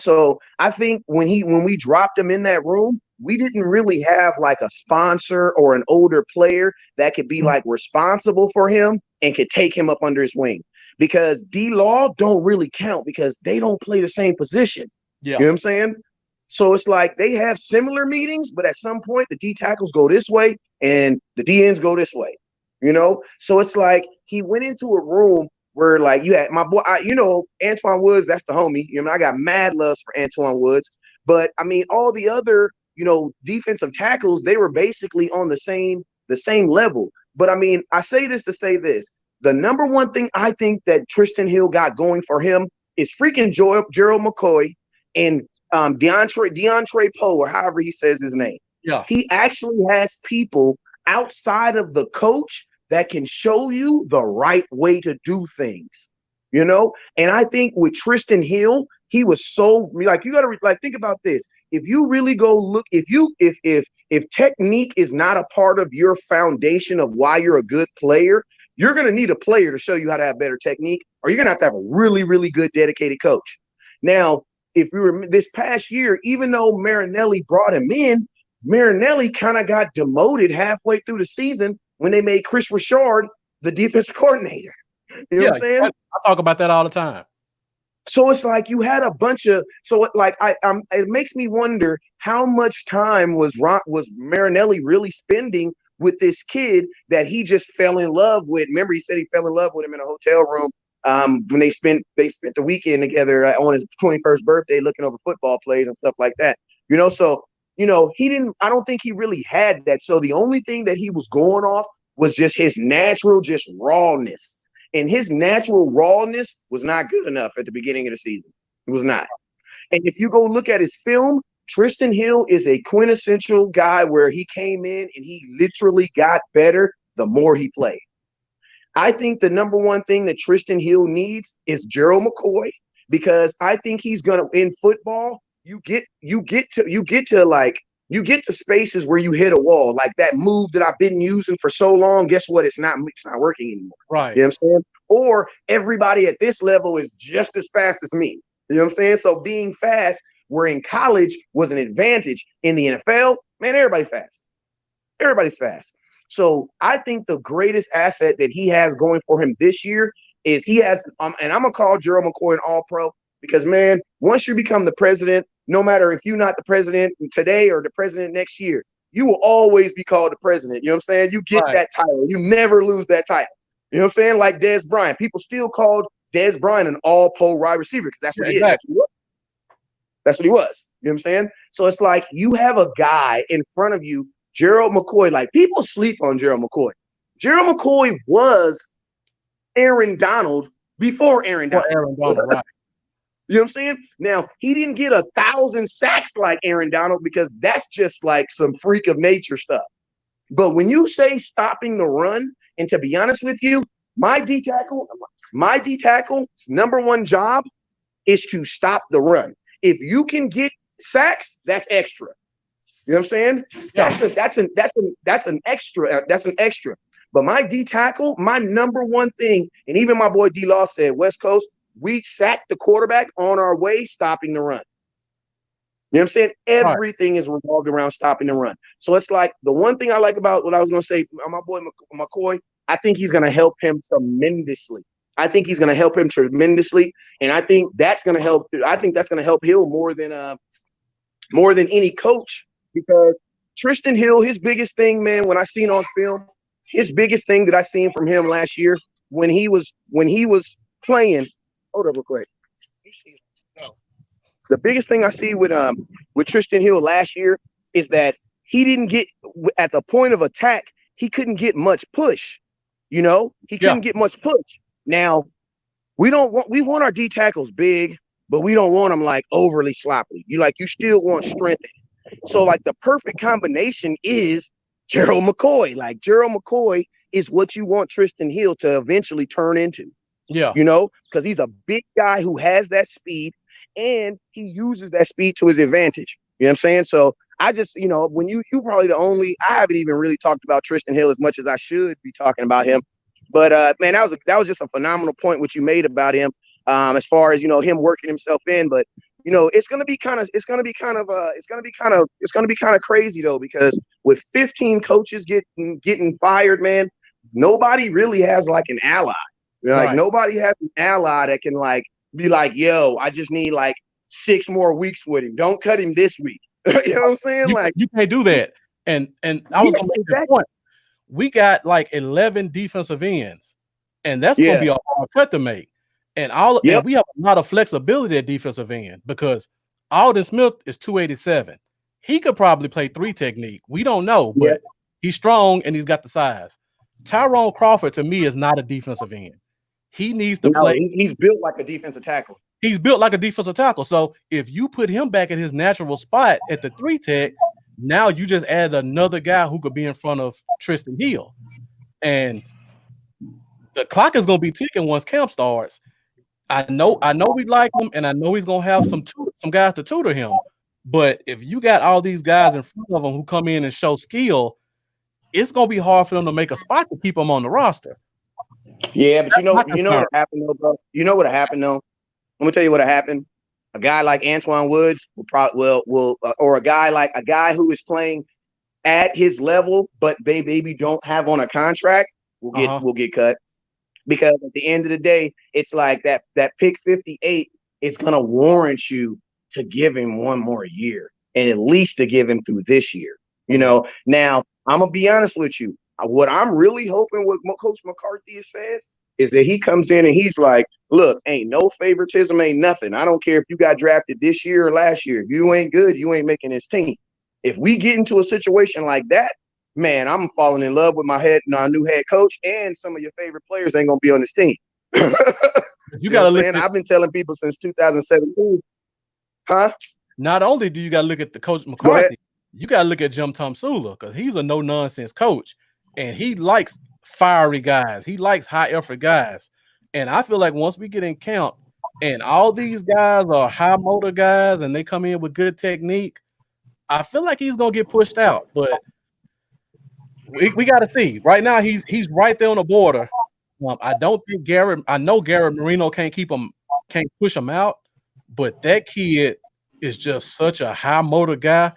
So I think when we dropped him in that room, we didn't really have like a sponsor or an older player that could be like responsible for him and could take him up under his wing. Because D-Law don't really count because they don't play the same position. Yeah. You know what I'm saying? So it's like they have similar meetings, but at some point the D tackles go this way and the D ends go this way. So it's like he went into a room where like you had my boy, Antoine Woods, that's the homie. I got mad loves for Antoine Woods, but I mean all the other defensive tackles, they were basically on the same level. But I mean, I say this to say this. The number one thing I think that Tristan Hill got going for him is freaking Gerald McCoy and DeAndre Poe, or however he says his name. Yeah. He actually has people outside of the coach that can show you the right way to do things, And I think with Tristan Hill, he was so like, you got to like think about this. If you really go look, if technique is not a part of your foundation of why you're a good player, you're going to need a player to show you how to have better technique, or you're going to have a really, really good dedicated coach. Now, if you were this past year, even though Marinelli brought him in, Marinelli kind of got demoted halfway through the season when they made Chris Richard the defensive coordinator. You know what I'm saying? I talk about that all the time. So it's like you had a bunch of it makes me wonder how much time was Marinelli really spending with this kid that he just fell in love with. Remember, he said he fell in love with him in a hotel room when they spent the weekend together on his 21st birthday, looking over football plays and stuff like that. So he didn't. I don't think he really had that. So the only thing that he was going off was just his natural, just rawness. And his natural rawness was not good enough at the beginning of the season. It was not. And if you go look at his film, Tristan Hill is a quintessential guy where he came in and he literally got better the more he played. I think the number one thing that Tristan Hill needs is Gerald McCoy, because I think he's gonna, in football, you get to spaces where you hit a wall, like that move that I've been using for so long. Guess what? It's not working anymore. Right. You know what I'm saying? Or everybody at this level is just as fast as me. You know what I'm saying? So being fast, where in college was an advantage, in the NFL, man, everybody's fast. Everybody's fast. So I think the greatest asset that he has going for him this year is he has, and I'm gonna call Gerald McCoy an All-Pro, because man, once you become the president, no matter if you're not the president today or the president next year, you will always be called the president. You know what I'm saying? You get that title. You never lose that title. You know what I'm saying? Like Dez Bryant. People still called Dez Bryant an all-pro wide receiver because that's what he is. That's what he was. You know what I'm saying? So it's like you have a guy in front of you, Gerald McCoy. Like, people sleep on Gerald McCoy. Gerald McCoy was Aaron Donald before Aaron Donald. Right. You know what I'm saying? Now, he didn't get 1,000 sacks like Aaron Donald because that's just like some freak of nature stuff. But when you say stopping the run, and to be honest with you, my D tackle's number one job is to stop the run. If you can get sacks, that's extra. You know what I'm saying? Yeah. That's an extra. But my D tackle, my number one thing, and even my boy D-Law said, West Coast, we sacked the quarterback on our way, stopping the run. You know what I'm saying? Everything is revolved around stopping the run. So it's like the one thing I like about what I was going to say, my boy McCoy, I think he's going to help him tremendously. And I think that's going to help. I think that's going to help Hill more than any coach, because Tristan Hill, his biggest thing, man, when I seen on film, his biggest thing that I seen from him last year when he was playing. Hold up real quick. The biggest thing I see with Tristan Hill last year is that he didn't get, at the point of attack, he couldn't get much push. You know, he Yeah. couldn't get much push. Now, we want our D tackles big, but we don't want them like overly sloppy. You still want strength. So like the perfect combination is Gerald McCoy. Like Gerald McCoy is what you want Tristan Hill to eventually turn into. Yeah. You know, because he's a big guy who has that speed and he uses that speed to his advantage. You know what I'm saying? So I just, when you probably I haven't even really talked about Tristan Hill as much as I should be talking about him. But man, that was just a phenomenal point what you made about him, as far as him working himself in. But it's gonna be kind of crazy though, because with 15 coaches getting fired, man, nobody really has like an ally. Like nobody has an ally that can like be like, yo, I just need like 6 more weeks with him. Don't cut him this week. You know what I'm saying? You can't do that. And I was gonna make this point. We got like 11 defensive ends, and that's gonna be a hard cut to make. And and we have a lot of flexibility at defensive end because Alden Smith is 287. He could probably play 3 technique. We don't know, but he's strong and he's got the size. Tyrone Crawford to me is not a defensive end. He needs to play. He's built like a defensive tackle. He's built like a defensive tackle. So if you put him back in his natural spot at the 3 tech, now you just added another guy who could be in front of Tristan Hill. And the clock is going to be ticking once camp starts. I know we like him, and I know he's going to have some guys to tutor him. But if you got all these guys in front of him who come in and show skill, it's going to be hard for them to make a spot to keep him on the roster. Yeah, but you know what happened though, bro? You know what happened though? Let me tell you what happened. A guy like Antoine Woods or a guy who is playing at his level, but they maybe don't have on a contract, will get cut. Because at the end of the day, it's like that pick 58 is gonna warrant you to give him one more year, and at least to give him through this year. Now I'm gonna be honest with you. What I'm really hoping what Coach McCarthy says is that he comes in and he's like, look, ain't no favoritism, ain't nothing. I don't care if you got drafted this year or last year. If you ain't good, you ain't making this team. If we get into a situation like that, man, I'm falling in love with my new head coach, and some of your favorite players ain't going to be on this team. You got to look. I've been telling people since 2017. Huh? Not only do you got to look at the Coach McCarthy, you got to look at Jim Tomsula, because he's a no-nonsense coach. And he likes fiery guys. He likes high-effort guys. And I feel like once we get in camp and all these guys are high-motor guys and they come in with good technique, I feel like he's going to get pushed out. But we got to see. Right now, he's right there on the border. I know Garrett Marino can't push him out, but that kid is just such a high-motor guy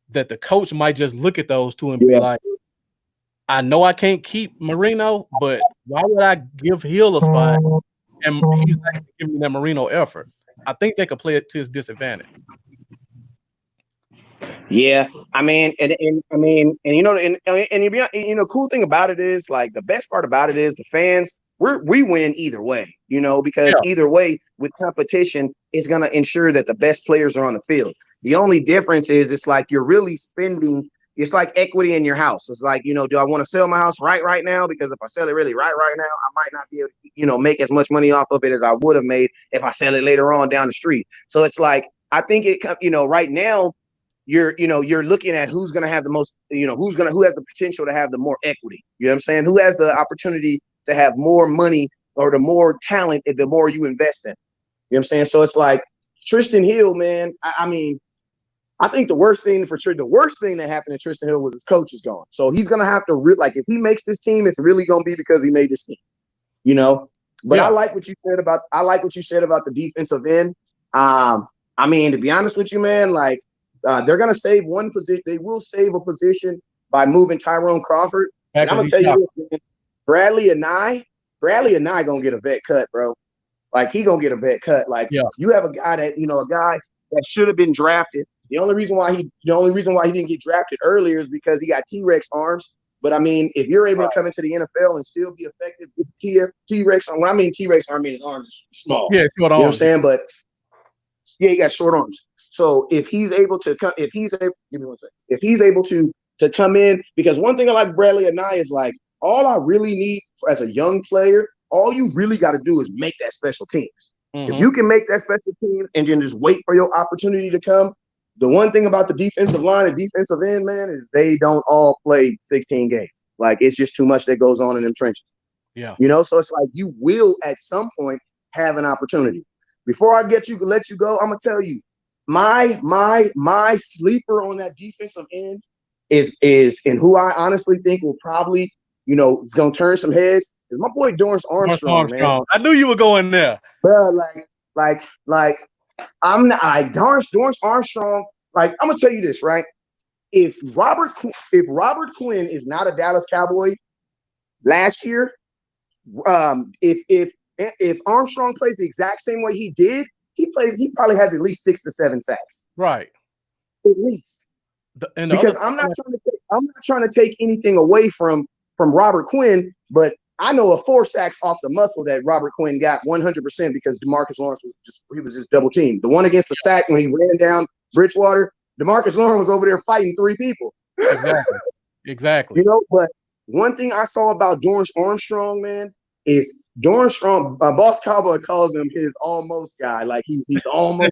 that the coach might just look at those two and be like, I know I can't keep Marino, but why would I give Hill a spot and he's not going to give me that Marino effort? I think they could play it to his disadvantage. Yeah, I mean, cool thing about it is, like, the best part about it is the fans. We win either way, because either way with competition is going to ensure that the best players are on the field. The only difference is it's like you're really spending. It's like equity in your house. It's like, do I want to sell my house right now? Because if I sell it really right now, I might not be able to, make as much money off of it as I would have made if I sell it later on down the street. So it's like, I think right now you're looking at who's going to have the most, who has the potential to have the more equity. You know what I'm saying? Who has the opportunity to have more money or the more talent the more you invest in. You know what I'm saying? So it's like Tristan Hill, man. I think the worst thing that happened to Tristan Hill was his coach is gone. So he's gonna have to if he makes this team, it's really gonna be because he made this team, But I like what you said about the defensive end. To be honest with you, man, they're gonna save one position. They will save a position by moving Tyrone Crawford. And I'm gonna tell you this, man, Bradley and I gonna get a vet cut, bro. Like, he gonna get a vet cut. You have a guy that should have been drafted. The only reason why he didn't get drafted earlier is because he got T-Rex arms. But if you're able to come into the NFL and still be effective with T-Rex arms, T-Rex arm, his arms are small. Yeah, short arms. You know what I'm saying? But yeah, he got short arms. So if he's able to come, if he's able to come in, because one thing I like Bradley and I is all I really need as a young player, all you really got to do is make that special teams. Mm-hmm. If you can make that special teams and then just wait for your opportunity to come, the one thing about the defensive line and defensive end, man, is they don't all play 16 games. Like, it's just too much that goes on in them trenches. Yeah. You know, so it's like you will at some point have an opportunity. Before I let you go, I'm gonna tell you, my sleeper on that defensive end is and who I honestly think will probably, you know, is gonna turn some heads, is my boy Dorrance Armstrong, man. I knew you were going there. Bro, I'm not like Dorrance Armstrong. Like, I'm gonna tell you this, right? If Robert Quinn is not a Dallas Cowboy last year, if Armstrong plays the exact same way he did, he probably has at least 6 to 7 sacks. Right. At least. Because I'm not trying to take anything away from Robert Quinn, but I know a 4 sacks off the muscle that Robert Quinn got 100% because DeMarcus Lawrence was just double teamed. The one against the sack when he ran down Bridgewater, DeMarcus Lawrence was over there fighting 3 people. Exactly. You know, but one thing I saw about Dorrance Armstrong, man, is Dorrance Armstrong, Boss Cowboy calls him his almost guy. Like, he's almost.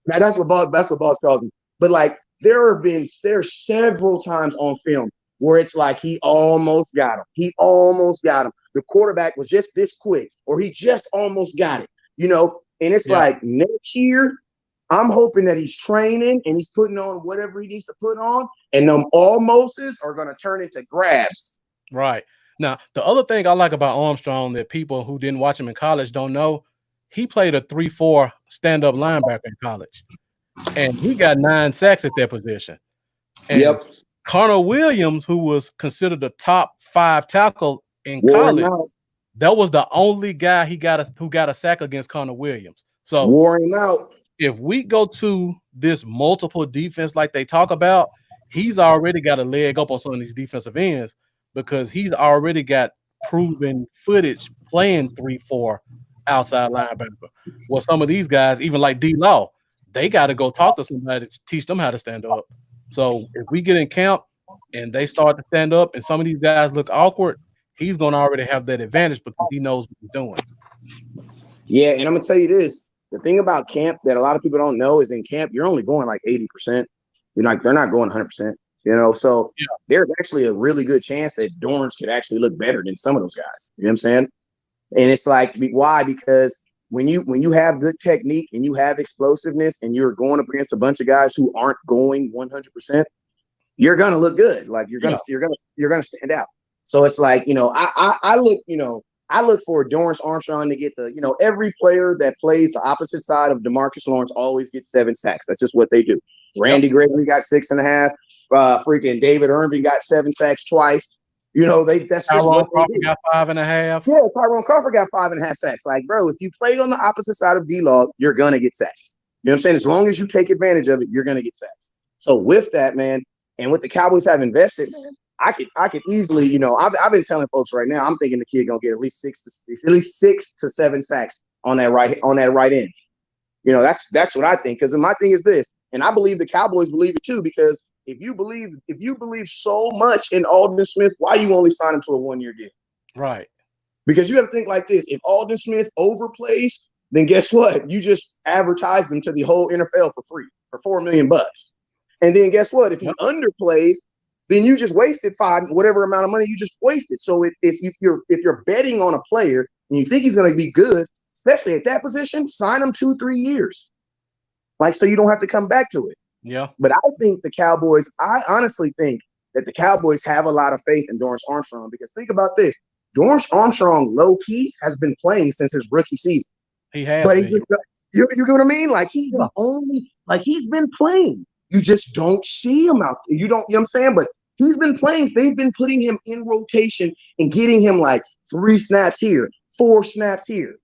Now that's what Boss calls him. But like, there's several times on film where it's like he almost got him. He almost got him. The quarterback was just this quick, or he just almost got it. You know, and it's like next year, I'm hoping that he's training and he's putting on whatever he needs to put on, and them almostes are going to turn into grabs. Right. Now, the other thing I like about Armstrong that people who didn't watch him in college don't know, he played a 3-4 stand-up linebacker in college, and he got 9 sacks at that position. And Connor Williams, who was considered the top 5 tackle in college, that was the only guy who got a sack against Connor Williams. So wore him out. If we go to this multiple defense like they talk about, he's already got a leg up on some of these defensive ends because he's already got proven footage playing 3-4 outside linebacker. Well, some of these guys, even like D-Law, they got to go talk to somebody to teach them how to stand up. So if we get in camp and they start to stand up and some of these guys look awkward, he's going to already have that advantage because he knows what he's doing. Yeah, and I'm going to tell you this. The thing about camp that a lot of people don't know is in camp, you're only going like 80%. You're like, they're not going 100%, you know? So there's actually a really good chance that Dorrance could actually look better than some of those guys. You know what I'm saying? And it's like, why? Because when you have good technique and you have explosiveness and you're going up against a bunch of guys who aren't going 100%, you're going to look good. Like you're going to stand out. So it's like, you know, I look for Dorrance Armstrong to get every player that plays the opposite side of DeMarcus Lawrence always gets 7 sacks. That's just what they do. Randy Gregory got 6.5. Freaking David Irving got 7 sacks twice. You know, that's just what they do. Got 5.5. Yeah, Tyrone Crawford got 5.5 sacks. Like, bro, if you play on the opposite side of D-Law, you're gonna get sacks. You know what I'm saying? As long as you take advantage of it, you're gonna get sacks. So with that, man, and what the Cowboys have invested, man, I could easily, you know, I've been telling folks right now, I'm thinking the kid gonna get at least 6 to 7 sacks on that right end. You know, that's what I think. Because my thing is this, and I believe the Cowboys believe it too. Because if you believe so much in Aldon Smith, why you only sign him to a 1-year deal? Right. Because you got to think like this: if Aldon Smith overplays, then guess what? You just advertise them to the whole NFL for free for $4 million. And then guess what? If he underplays, then you just wasted whatever amount of money you just wasted. So if you're betting on a player and you think he's going to be good, especially at that position, sign him 2-3 years, like so you don't have to come back to it. Yeah. But I honestly think that the Cowboys have a lot of faith in Dorrance Armstrong because think about this: Dorrance Armstrong, low key, has been playing since his rookie season. He has, but been. You get what I mean? Like he's the only, like he's been playing. You just don't see him out there. You know what I'm saying? But he's been playing. They've been putting him in rotation and getting him like 3 snaps here, 4 snaps here.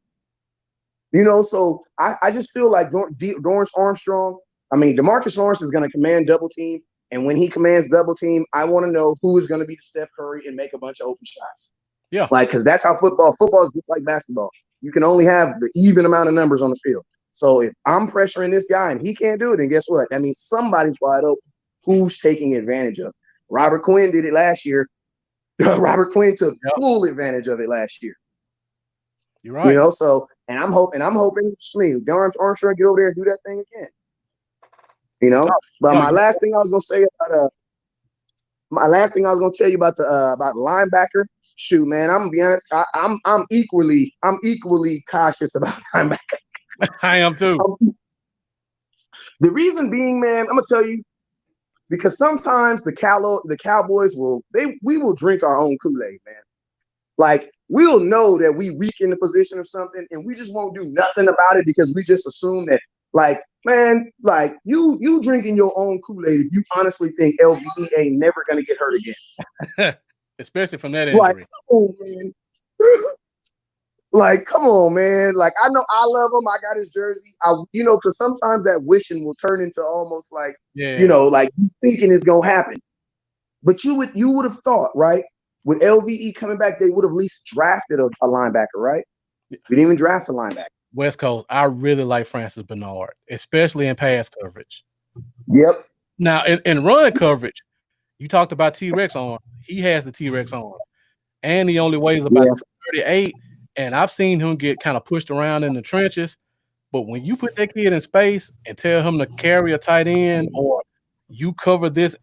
You know, so I just feel like Dorrance Armstrong. I mean, DeMarcus Lawrence is going to command double team, and when he commands double team, I want to know who is going to be the Steph Curry and make a bunch of open shots. Yeah, like because that's how football is just like basketball. You can only have the even amount of numbers on the field. So if I'm pressuring this guy and he can't do it, then guess what? That means somebody's wide open. Who's taking advantage of it? Robert Quinn did it last year. Robert Quinn took Yep. full advantage of it last year. You're right. You know, so and I'm hoping Dorrance Armstrong get over there and do that thing again. You know, but my last thing I was gonna say about tell you about about linebacker. Shoot, man, I'm gonna be honest. I'm equally cautious about linebacker. I am too. The reason being, man, I'm gonna tell you, because sometimes the Cowboys we will drink our own Kool-Aid, man. Like, we'll know that we weak in the position of something, and we just won't do nothing about it because we just assume that, like, man, like you drinking your own Kool-Aid if you honestly think LVE ain't never gonna get hurt again. Especially from that injury. Like, come on, man. Like, come on, man. Like, I know I love him. I got his jersey. Because sometimes that wishing will turn into almost like, like you thinking it's gonna happen. But you would have thought, right? With LVE coming back, they would have at least drafted a linebacker, right? We didn't even draft a linebacker. West Coast, I really like Francis Bernard, especially in pass coverage. Yep. Now, in run coverage, you talked about T-Rex arm. He has the T-Rex arm. And he only weighs about 38. And I've seen him get kind of pushed around in the trenches. But when you put that kid in space and tell him to carry a tight end, or you cover this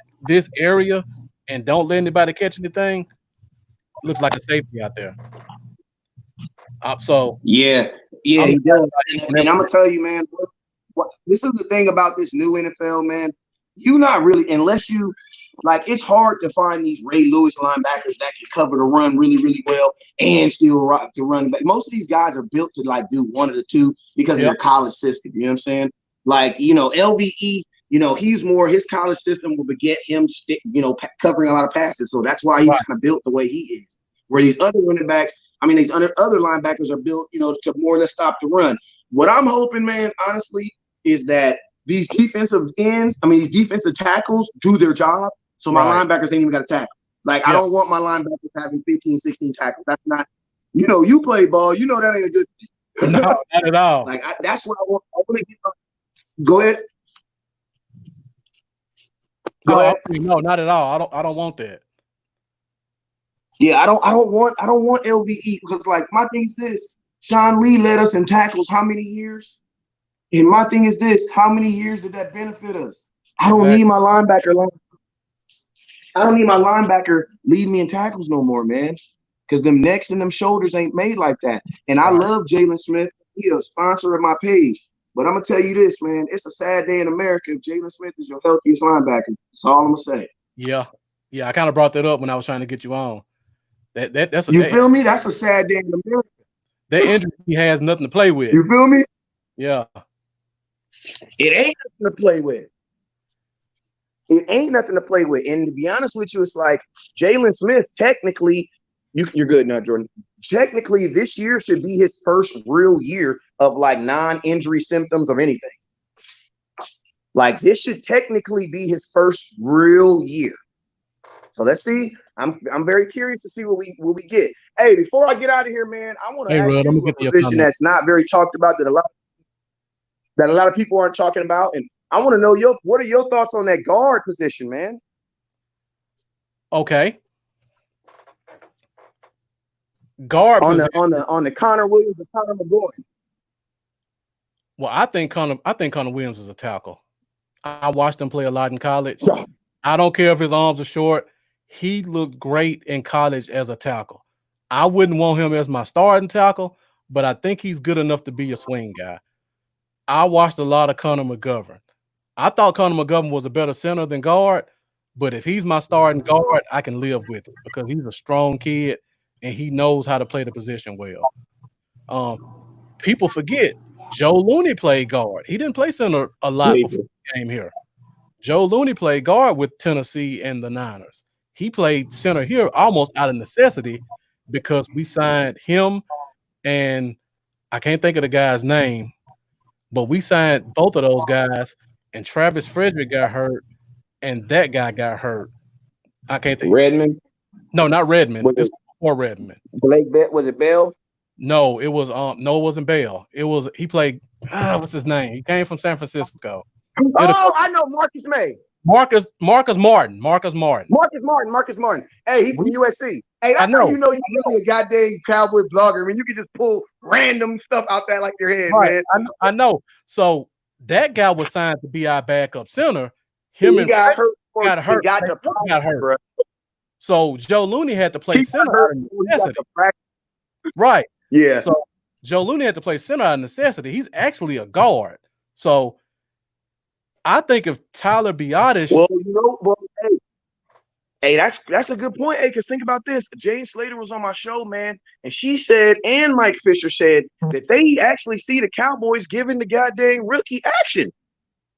area and don't let anybody catch anything, looks like a safety out there. Yeah, he does. And I'm gonna tell you, man, this is the thing about this new NFL, man. You not really, unless you like, it's hard to find these Ray Lewis linebackers that can cover the run really, really well and still rock the run back. Most of these guys are built to like do one of the two because of their college system. You know what I'm saying? Like, LVE, he's more, his college system will beget him, covering a lot of passes. So that's why he's kind of built the way he is. Where these other running backs, these other linebackers are built, to more or less stop the run. What I'm hoping, man, honestly, is that these defensive these defensive tackles do their job. So my linebackers ain't even got to tackle. Like, I don't want my linebackers having 15, 16 tackles. That's not, you play ball, that ain't a good thing. No, not at all. Like, that's what I want. I want to get Go ahead. No, not at all. I don't want that. Yeah, I don't want LVE because, like, my thing is this: Sean Lee led us in tackles how many years? And my thing is this: how many years did that benefit us? I don't need my linebacker. I don't need my linebacker lead me in tackles no more, man. Because them necks and them shoulders ain't made like that. And I love Jalen Smith. He's a sponsor of my page. But I'm gonna tell you this, man: it's a sad day in America if Jalen Smith is your healthiest linebacker. That's all I'm gonna say. Yeah. I kind of brought that up when I was trying to get you on. That's feel me? That's a sad day in America. That injury, he has nothing to play with. You feel me? Yeah. It ain't nothing to play with. It ain't nothing to play with. And to be honest with you, it's like Jalen Smith, technically, you're good now, Jordan. Technically, this year should be his first real year of like non-injury symptoms of anything. Like, this should technically be his first real year. So let's see. I'm very curious to see what we get. Hey, before I get out of here, man, I want to ask you a position that's not very talked about, that a lot of people aren't talking about, and I want to know what are your thoughts on that guard position, man? Okay. Guard on the Connor Williams and Connor McGowan. Well, I think Connor Williams is a tackle. I watched him play a lot in college. I don't care if his arms are short. He looked great in college as a tackle. I wouldn't want him as my starting tackle, but I think he's good enough to be a swing guy. I watched a lot of Connor McGovern. I thought Connor McGovern was a better center than guard, but if he's my starting guard, I can live with it because he's a strong kid and he knows how to play the position well. People forget Joe Looney played guard. He didn't play center a lot before he came here. Joe Looney played guard with Tennessee and the Niners. He played center here almost out of necessity because we signed him and I can't think of the guy's name, but we signed both of those guys and Travis Frederick got hurt and that guy got hurt. I can't think. Redmond? No, not Redmond. This was before Redmond. Was it Bell? No, it was it wasn't Bell. He played what's his name? He came from San Francisco. Oh, I know Marcus May. Marcus Martin. Marcus Martin. Hey, he's from USC. Hey, that's how you know you're really a goddamn Cowboy blogger. I mean, you can just pull random stuff out there like your head, right. man. I know. So that guy was signed to be our backup center. He got hurt. Got hurt. Bro. So Joe Looney had to play center out of necessity. Right. Yeah. So Joe Looney had to play center out of necessity. He's actually a guard. So I think if Tyler Biotis. Well, hey, that's a good point. Hey, because think about this. Jane Slater was on my show, man, and she said, and Mike Fisher said that they actually see the Cowboys giving the goddamn rookie action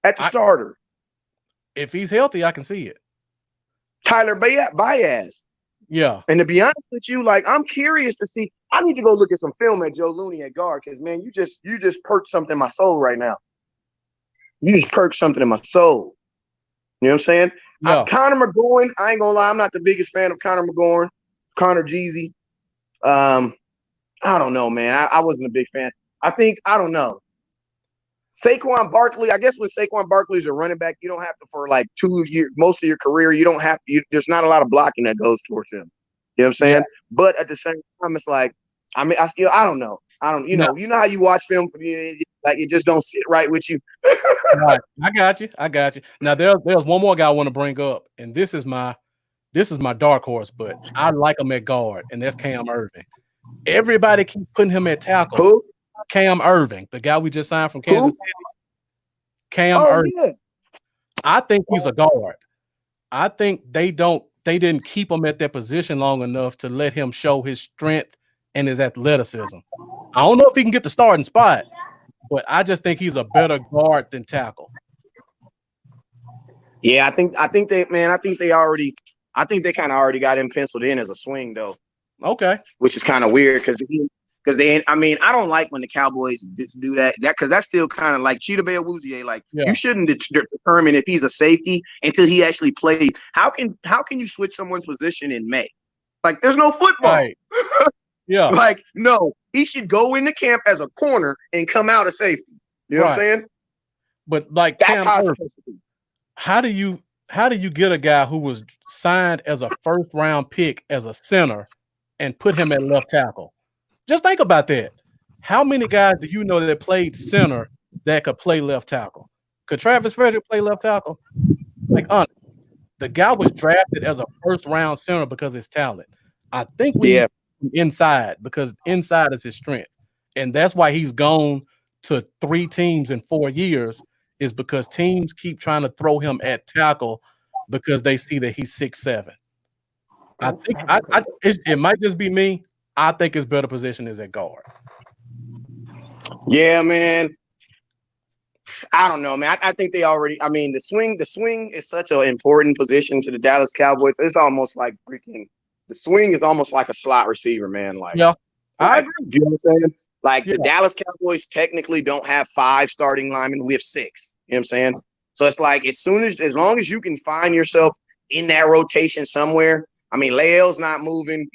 at the starter. If he's healthy, I can see it. Tyler Baez. Yeah. And to be honest with you, like, I'm curious to see. I need to go look at some film at Joe Looney at guard because, man, you just perked something in my soul right now. You just perked something in my soul. You know what I'm saying? Yeah. Connor McGowan, I ain't gonna lie, I'm not the biggest fan of Connor McGowan, Connor Jeezy. I don't know, man. I wasn't a big fan. I don't know. Saquon Barkley, I guess when Saquon Barkley's a running back, you don't have to, for like 2 years, most of your career, you don't have to, there's not a lot of blocking that goes towards him. You know what I'm saying? Yeah. But at the same time, it's like, I mean, I don't know. You know how you watch film, like it just don't sit right with you. Right. I got you. Now there's one more guy I want to bring up, and this is my dark horse, but I like him at guard, and that's Cam Irving. Everybody keeps putting him at tackle. Who? Cam Irving, the guy we just signed from Kansas City. Cam Irving. Yeah. I think he's a guard. I think they didn't keep him at that position long enough to let him show his strength and his athleticism. I don't know if he can get the starting spot, but I just think he's a better guard than tackle. Yeah, I think they kind of already got him penciled in as a swing though. Okay. Which is kind of weird because they, I mean, I don't like when the Cowboys do that because that's still kind of like Cheetah Bay Awuzie. Like you shouldn't determine if he's a safety until he actually plays. How can you switch someone's position in May? Like there's no football. Right. Yeah. Like, no, he should go into camp as a corner and come out a safety. You know what I'm saying? But like that's how it's supposed to be. How do you get a guy who was signed as a first-round pick as a center and put him at left tackle? Just think about that. How many guys do you know that played center that could play left tackle? Could Travis Frederick play left tackle? Like, honestly, the guy was drafted as a first-round center because of his talent. I think inside because inside is his strength, and that's why he's gone to 3 teams in 4 years. Is because teams keep trying to throw him at tackle because they see that he's 6'7". I think it might just be me. I think his better position is at guard. Yeah, man. I don't know, man. I think they already. I mean, the swing is such an important position to the Dallas Cowboys. It's almost like freaking. The swing is almost like a slot receiver, man. Like, yeah, I agree. You know what I'm saying? Like the Dallas Cowboys technically don't have 5 starting linemen. We have 6. You know what I'm saying? So it's like as long as you can find yourself in that rotation somewhere. I mean, Lael's not moving.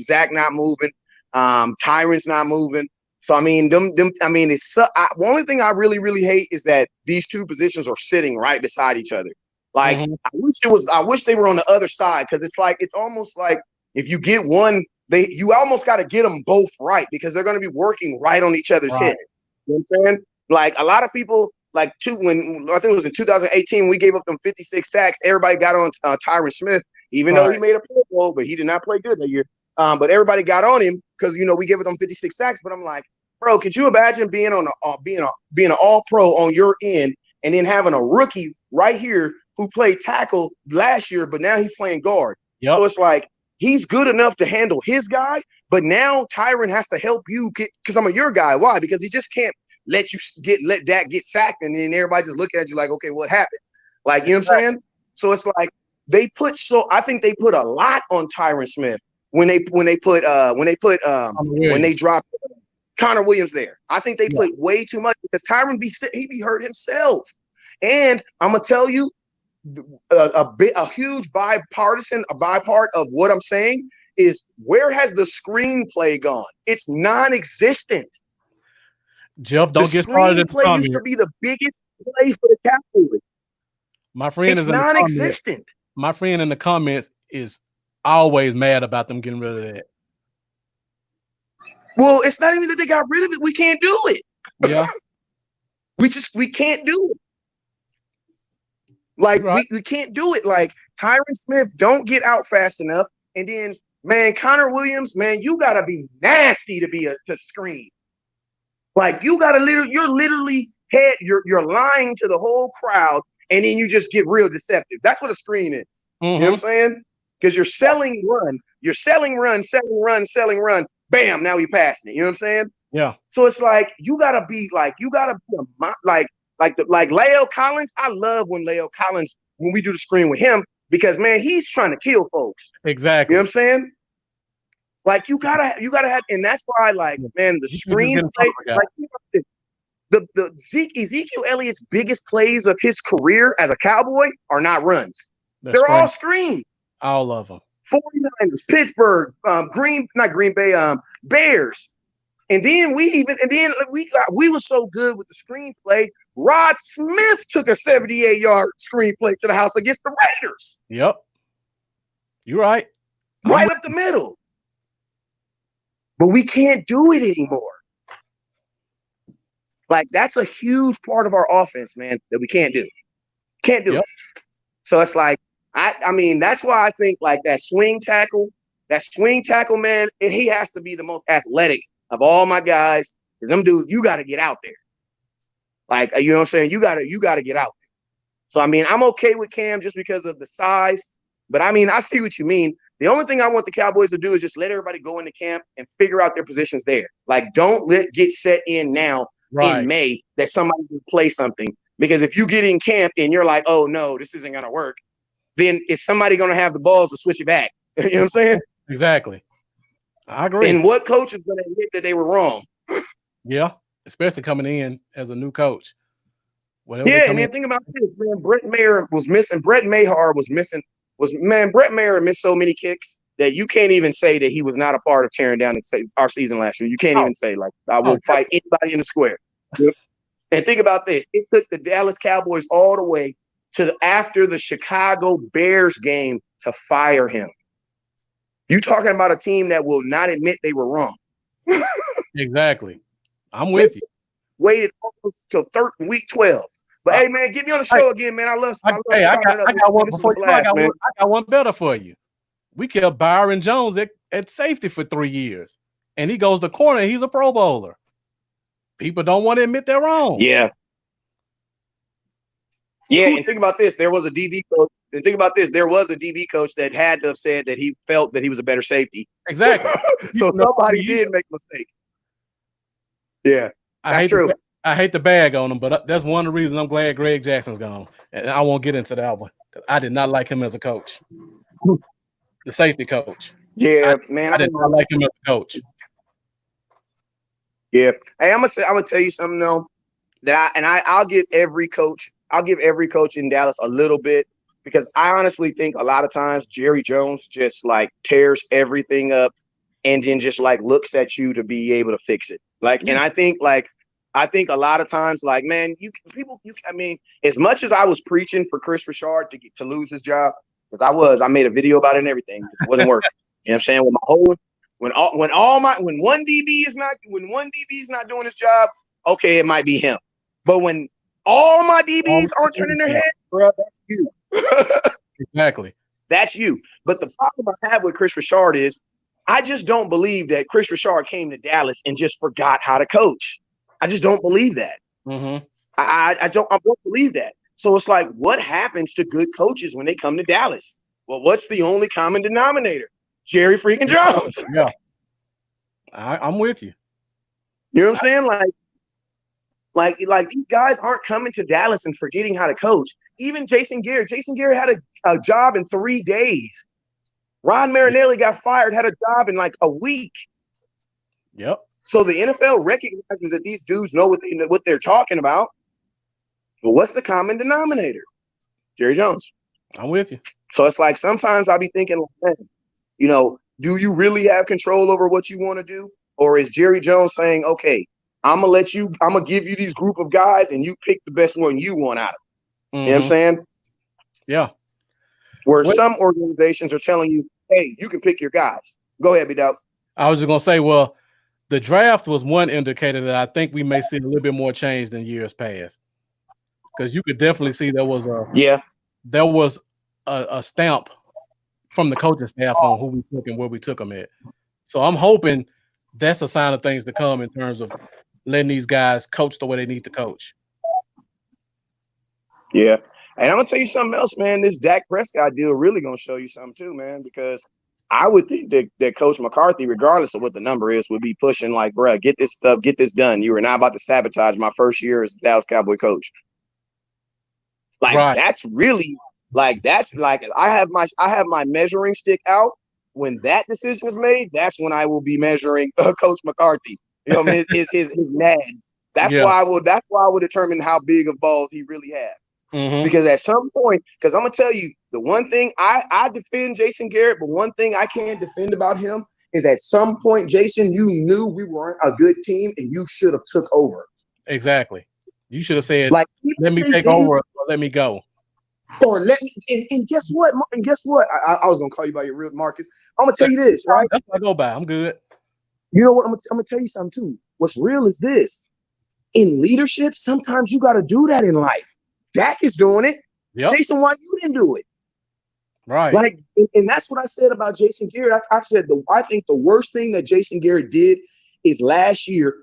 Zach not moving. Tyron's not moving. So I mean, the only thing I really, really hate is that these 2 positions are sitting right beside each other. Like I wish they were on the other side because it's almost like if you get one. You almost got to get them both right because they're going to be working right on each other's head. You know what I'm saying? Like a lot of people, when I think it was in 2018, we gave up them 56 sacks. Everybody got on Tyron Smith, even though he made a Pro Bowl, but he did not play good that year. But everybody got on him because we gave them 56 sacks. But I'm like, bro, could you imagine being on being an All Pro on your end and then having a rookie right here who played tackle last year, but now he's playing guard? Yep. So it's like. He's good enough to handle his guy, but now Tyron has to help you get because I'm your guy. Why? Because he just can't let Dak get sacked and then everybody just look at you like, okay, what happened? Like, you know what I'm saying? So it's like I think they put a lot on Tyron Smith when they dropped Connor Williams there. I think they put way too much because Tyron he be hurt himself. And I'm gonna tell you. A huge bypart of what I'm saying is where has the screenplay gone? It's non-existent. Jeff, don't get started. The screenplay used to be the biggest play for the Cowboys. My friend It's is in the non-existent. my friend in the comments is always mad about them getting rid of that. Well, it's not even that they got rid of it. We can't do it. Yeah. We can't do it. Like, Right. we can't do it. Like, Tyron Smith don't get out fast enough. And then, man, Connor Williams, man, you got to be nasty to screen. Like, you're literally you're lying to the whole crowd, and then you just get real deceptive. That's what a screen is. Mm-hmm. You know what I'm saying? Because you're selling run. You're selling run, selling run, selling run. Bam, now you're passing it. You know what I'm saying? Yeah. So it's like you gotta be like Leo Collins. I love when we do the screen with him because, man, he's trying to kill folks. Exactly. You know what I'm saying? Like you gotta have, and that's why, like, man, the screen play, like, the Ezekiel Elliott's biggest plays of his career as a Cowboy are not runs. They're all screens. All of them. 49ers, Pittsburgh, not Green Bay, Bears. And then we were so good with the screenplay. Rod Smith took a 78-yard screenplay to the house against the Raiders. Yep. You're right. Right up the middle. But we can't do it anymore. Like, that's a huge part of our offense, man, that we can't do. Can't do it. So it's like, I mean, that's why I think, like, that swing tackle, man, and he has to be the most athletic of all my guys. Because them dudes, you got to get out there. Like, you know what I'm saying? You got to get out there. So, I mean, I'm okay with Cam just because of the size. But, I mean, I see what you mean. The only thing I want the Cowboys to do is just let everybody go into camp and figure out their positions there. Like, don't get set in now in May that somebody will play something. Because if you get in camp and you're like, oh, no, this isn't going to work, then is somebody going to have the balls to switch it back? You know what I'm saying? Exactly. I agree. And what coach is going to admit that they were wrong? Yeah, especially coming in as a new coach. And then think about this, man. Brett Maher was missing. Brett Maher missed so many kicks that you can't even say that he was not a part of tearing down our season last year. You can't even say, like, I will fight anybody in the square. And think about this. It took the Dallas Cowboys all the way to after the Chicago Bears game to fire him. You talking about a team that will not admit they were wrong. Exactly. I'm with you. Waited almost till week 12. But hey, man, get me on the show again, man. I got one before you. I got one better for you. We kept Byron Jones at safety for 3 years, and he goes to corner. And he's a Pro Bowler. People don't want to admit they're wrong. Yeah. Yeah, and think about this. There was a DB coach. And think about this. There was a DB coach that had to have said that he felt that he was a better safety. Exactly. So somebody did make a mistake. Yeah, that's true. I hate the bag on him, but that's one of the reasons I'm glad Greg Jackson's gone. And I won't get into that one. I did not like him as a coach. The safety coach. Yeah, I did not like him as a coach. Yeah. Hey, I'm gonna tell you something though. I'll give every coach in Dallas a little bit, because I honestly think a lot of times Jerry Jones just like tears everything up and then just like looks at you to be able to fix it. Like, and I think a lot of times, like, man, I mean, as much as I was preaching for Chris Richard to lose his job, because I made a video about it and everything, it wasn't working. You know what I'm saying? When one DB is not doing his job, okay, it might be him. But when all my DBs aren't turning their head, bro, that's you. Exactly. That's you. But the problem I have with Chris Richard is I just don't believe that Chris Richard came to Dallas and just forgot how to coach. I just don't believe that. Mm-hmm. I don't believe that. So it's like, what happens to good coaches when they come to Dallas? Well, what's the only common denominator? Jerry freaking Jones. Yeah. I'm with you. You know what I'm saying? Like these guys aren't coming to Dallas and forgetting how to coach. Even Jason Garrett. Jason Garrett had a job in 3 days. Ron Marinelli got fired, had a job in like a week. Yep. So the NFL recognizes that these dudes know what they're talking about. But what's the common denominator? Jerry Jones. I'm with you. So it's like sometimes I'll be thinking, man, you know, do you really have control over what you want to do? Or is Jerry Jones saying, okay, I'm going to give you these group of guys and you pick the best one you want out of them. You know what I'm saying? Yeah. Where some organizations are telling you, hey, you can pick your guys. Go ahead, B-Dub. I was just gonna say, well, the draft was one indicator that I think we may see a little bit more change than years past. Because you could definitely see there was a stamp from the coaching staff on who we took and where we took them at. So I'm hoping that's a sign of things to come in terms of letting these guys coach the way they need to coach. Yeah. And I'm gonna tell you something else, man. This Dak Prescott deal really gonna show you something too, man, because I would think that Coach McCarthy, regardless of what the number is, would be pushing like, bruh, get this stuff, get this done. You are not about to sabotage my first year as Dallas Cowboy coach. Like that's really like I have my measuring stick out. When that decision is made, that's when I will be measuring Coach McCarthy. You know, his nads. That's why I would determine how big of balls he really had. Mm-hmm. Because at some point, because I'm gonna tell you, the one thing I defend Jason Garrett, but one thing I can't defend about him is at some point, Jason, you knew we weren't a good team and you should have took over. Exactly. You should have said, like, let me take over or let me go. Or let me and guess what? And guess what? I was gonna call you by your real Marcus. I'm gonna tell you this, right? That's what I go by. I'm good. You know what? I'm gonna tell you something too. What's real is this: in leadership, sometimes you got to do that in life. Dak is doing it. Yep. Jason, why you didn't do it? Right. Like, and that's what I said about Jason Garrett. I said I think the worst thing that Jason Garrett did is last year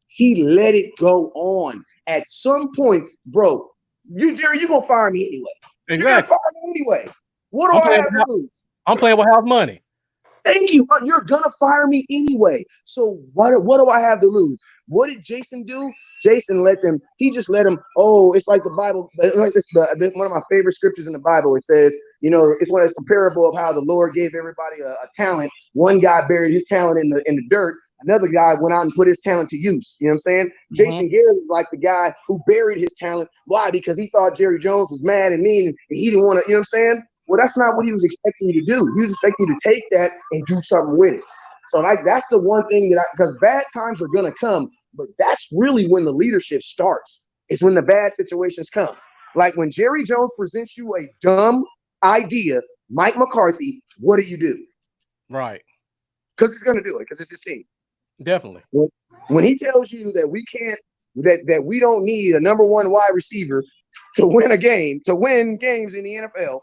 he let it go on. At some point, bro, Jerry, you're gonna fire me anyway. Exactly. You're gonna fire me anyway. What do I have to lose? I'm playing with house money. Thank you. You're gonna fire me anyway. So what do I have to lose? What did Jason do? Jason he just let them. Oh, it's like the Bible. Like it's one of my favorite scriptures in the Bible. It says, you know, it's a parable of how the Lord gave everybody a talent. One guy buried his talent in the dirt. Another guy went out and put his talent to use. You know what I'm saying? Mm-hmm. Jason Garrett was like the guy who buried his talent. Why? Because he thought Jerry Jones was mad and mean, and he didn't want to. You know what I'm saying? Well, that's not what he was expecting you to do. He was expecting you to take that and do something with it. So, like, that's the one thing because bad times are gonna come. But that's really when the leadership starts. It's when the bad situations come. Like when Jerry Jones presents you a dumb idea, Mike McCarthy, what do? Right. Because he's going to do it because it's his team. Definitely. When he tells you that we can't, that we don't need a number one wide receiver to win a game, to win games in the NFL,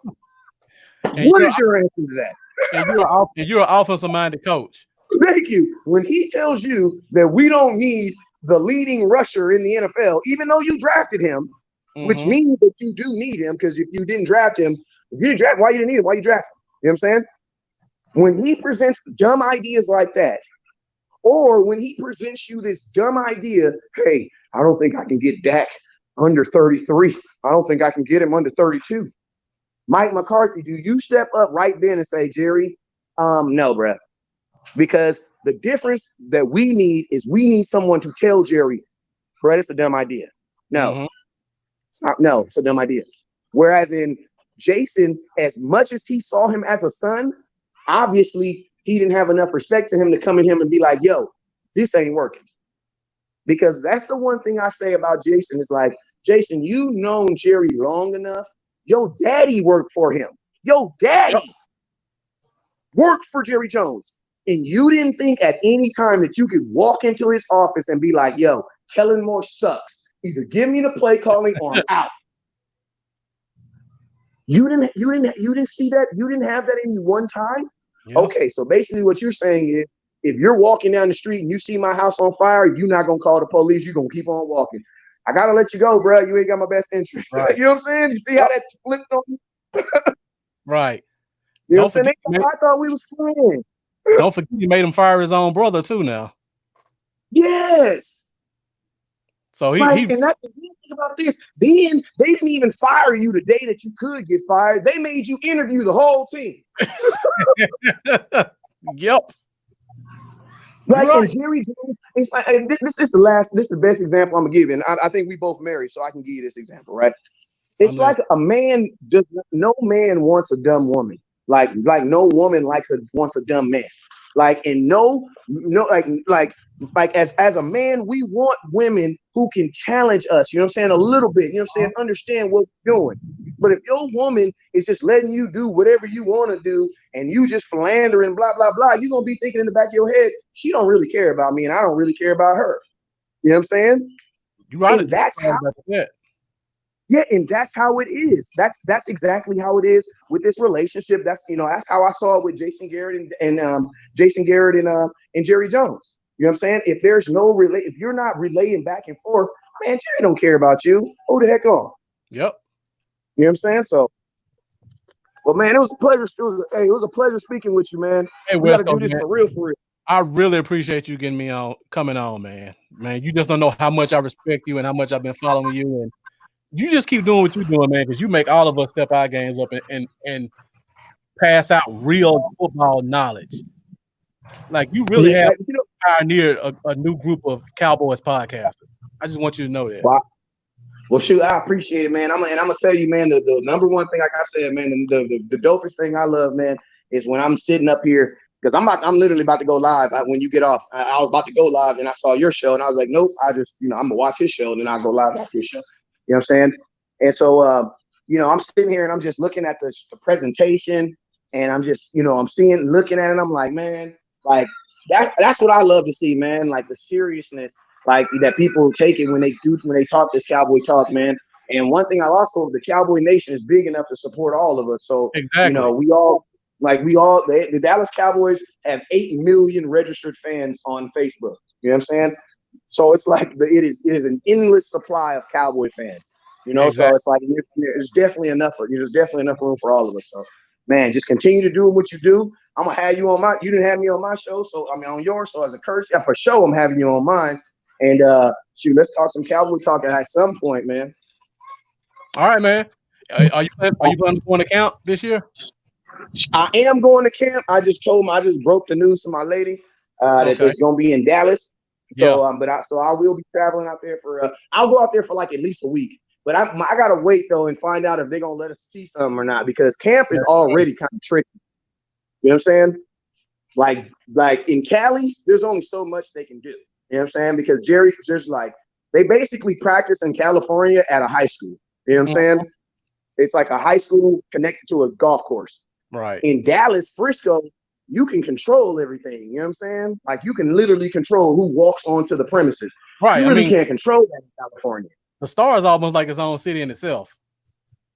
what is your answer to that? And you're an offensive-minded coach. Thank you. When he tells you that we don't need the leading rusher in the NFL, even though you drafted him, mm-hmm. which means that you do need him, because if you didn't draft him, why you didn't need him? Why you draft him? You know what I'm saying? When he presents dumb ideas like that, or when he presents you this dumb idea, hey, I don't think I can get Dak under 33. I don't think I can get him under 32. Mike McCarthy, do you step up right then and say, Jerry, no, bruh. Because the difference that we need is we need someone to tell Jerry, Brett, it's a dumb idea. No, mm-hmm. It's not. No, it's a dumb idea. Whereas in Jason, as much as he saw him as a son, obviously he didn't have enough respect to him to come in him and be like, yo, this ain't working. Because that's the one thing I say about Jason is like, Jason, you've known Jerry long enough. Yo, daddy worked for him. Yo, daddy worked for Jerry Jones. And you didn't think at any time that you could walk into his office and be like, yo, Kellen Moore sucks. Either give me the play calling or I'm out. You didn't see that? You didn't have that in you one time? Yeah. Okay, so basically what you're saying is if you're walking down the street and you see my house on fire, you're not going to call the police. You're going to keep on walking. I got to let you go, bro. You ain't got my best interest. Right. You know what I'm saying? You see how that flipped on you? Right. You know what I'm saying? I thought we was friends. Don't forget he made him fire his own brother too now. Yes. So and that, think about this. Then they didn't even fire you the day that you could get fired. They made you interview the whole team. Yep. Like right. And Jerry Jones, it's like this is the best example I'm gonna give you. And I think we both married, so I can give you this example, right? It's like no man wants a dumb woman. Like no woman wants a dumb man. Like as a man, we want women who can challenge us. You know what I'm saying? A little bit. You know what I'm saying? Understand what we're doing. But if your woman is just letting you do whatever you want to do and you just philandering, blah, blah, blah, you're going to be thinking in the back of your head, she don't really care about me and I don't really care about her. You know what I'm saying? You're right. And that's how, that. yeah, and that's how it is. That's exactly how it is with this relationship. That's that's how I saw it with Jason Garrett and Jerry Jones. You know what I'm saying? If there's no if you're not relaying back and forth, man, Jerry don't care about you. Who the heck on? Yep. You know what I'm saying? So, well, man, it was a pleasure. It was a pleasure speaking with you, man. Hey, we got to do this for real, for real. I really appreciate you getting me on, coming on, man. Man, you just don't know how much I respect you and how much I've been following you, and you just keep doing what you're doing, man, because you make all of us step our games up and pass out real football knowledge. Like you really have pioneered a new group of Cowboys podcasters. I just want you to know that. Wow. Well, shoot, I appreciate it, man. I'm gonna tell you, man, the number one thing, like I said, man, the dopest thing I love, man, is when I'm sitting up here, because I'm literally about to go live when you get off. I was about to go live and I saw your show and I was like, nope, I just, I'm gonna watch his show and then I'll go live after your show. You know what I'm saying? And so, I'm sitting here and I'm just looking at the presentation and I'm just, I'm looking at it. And I'm like, man, like that's what I love to see, man. Like the seriousness, like that people take it when they talk this Cowboy talk, man. And one thing the Cowboy Nation is big enough to support all of us. So, exactly. The Dallas Cowboys have 8 million registered fans on Facebook. You know what I'm saying? So it's like it is an endless supply of Cowboy fans. Exactly. So it's like there's definitely enough room for all of us. So, man, just continue to do what you do. I'm gonna have you on you didn't have me on my show, so I mean on yours. So as a courtesy, for sure, I'm having you on mine. And let's talk some Cowboy talk at some point, man. All right, man. Are you planning to go on the camp this year? I am going to camp. I just broke the news to my lady that it's going to be in Dallas. So, I will be traveling out there I'll go out there for like at least a week. But I got to wait though and find out if they're going to let us see something or not, because camp is already kind of tricky. You know what I'm saying? Like in Cali, there's only so much they can do. You know what I'm saying? Because there's they basically practice in California at a high school. You know what I'm saying? It's like a high school connected to a golf course. Right. In Dallas, Frisco, you can control everything. You know what I'm saying? Like you can literally control who walks onto the premises. Right. You really can't control that in California. The Star is almost like its own city in itself.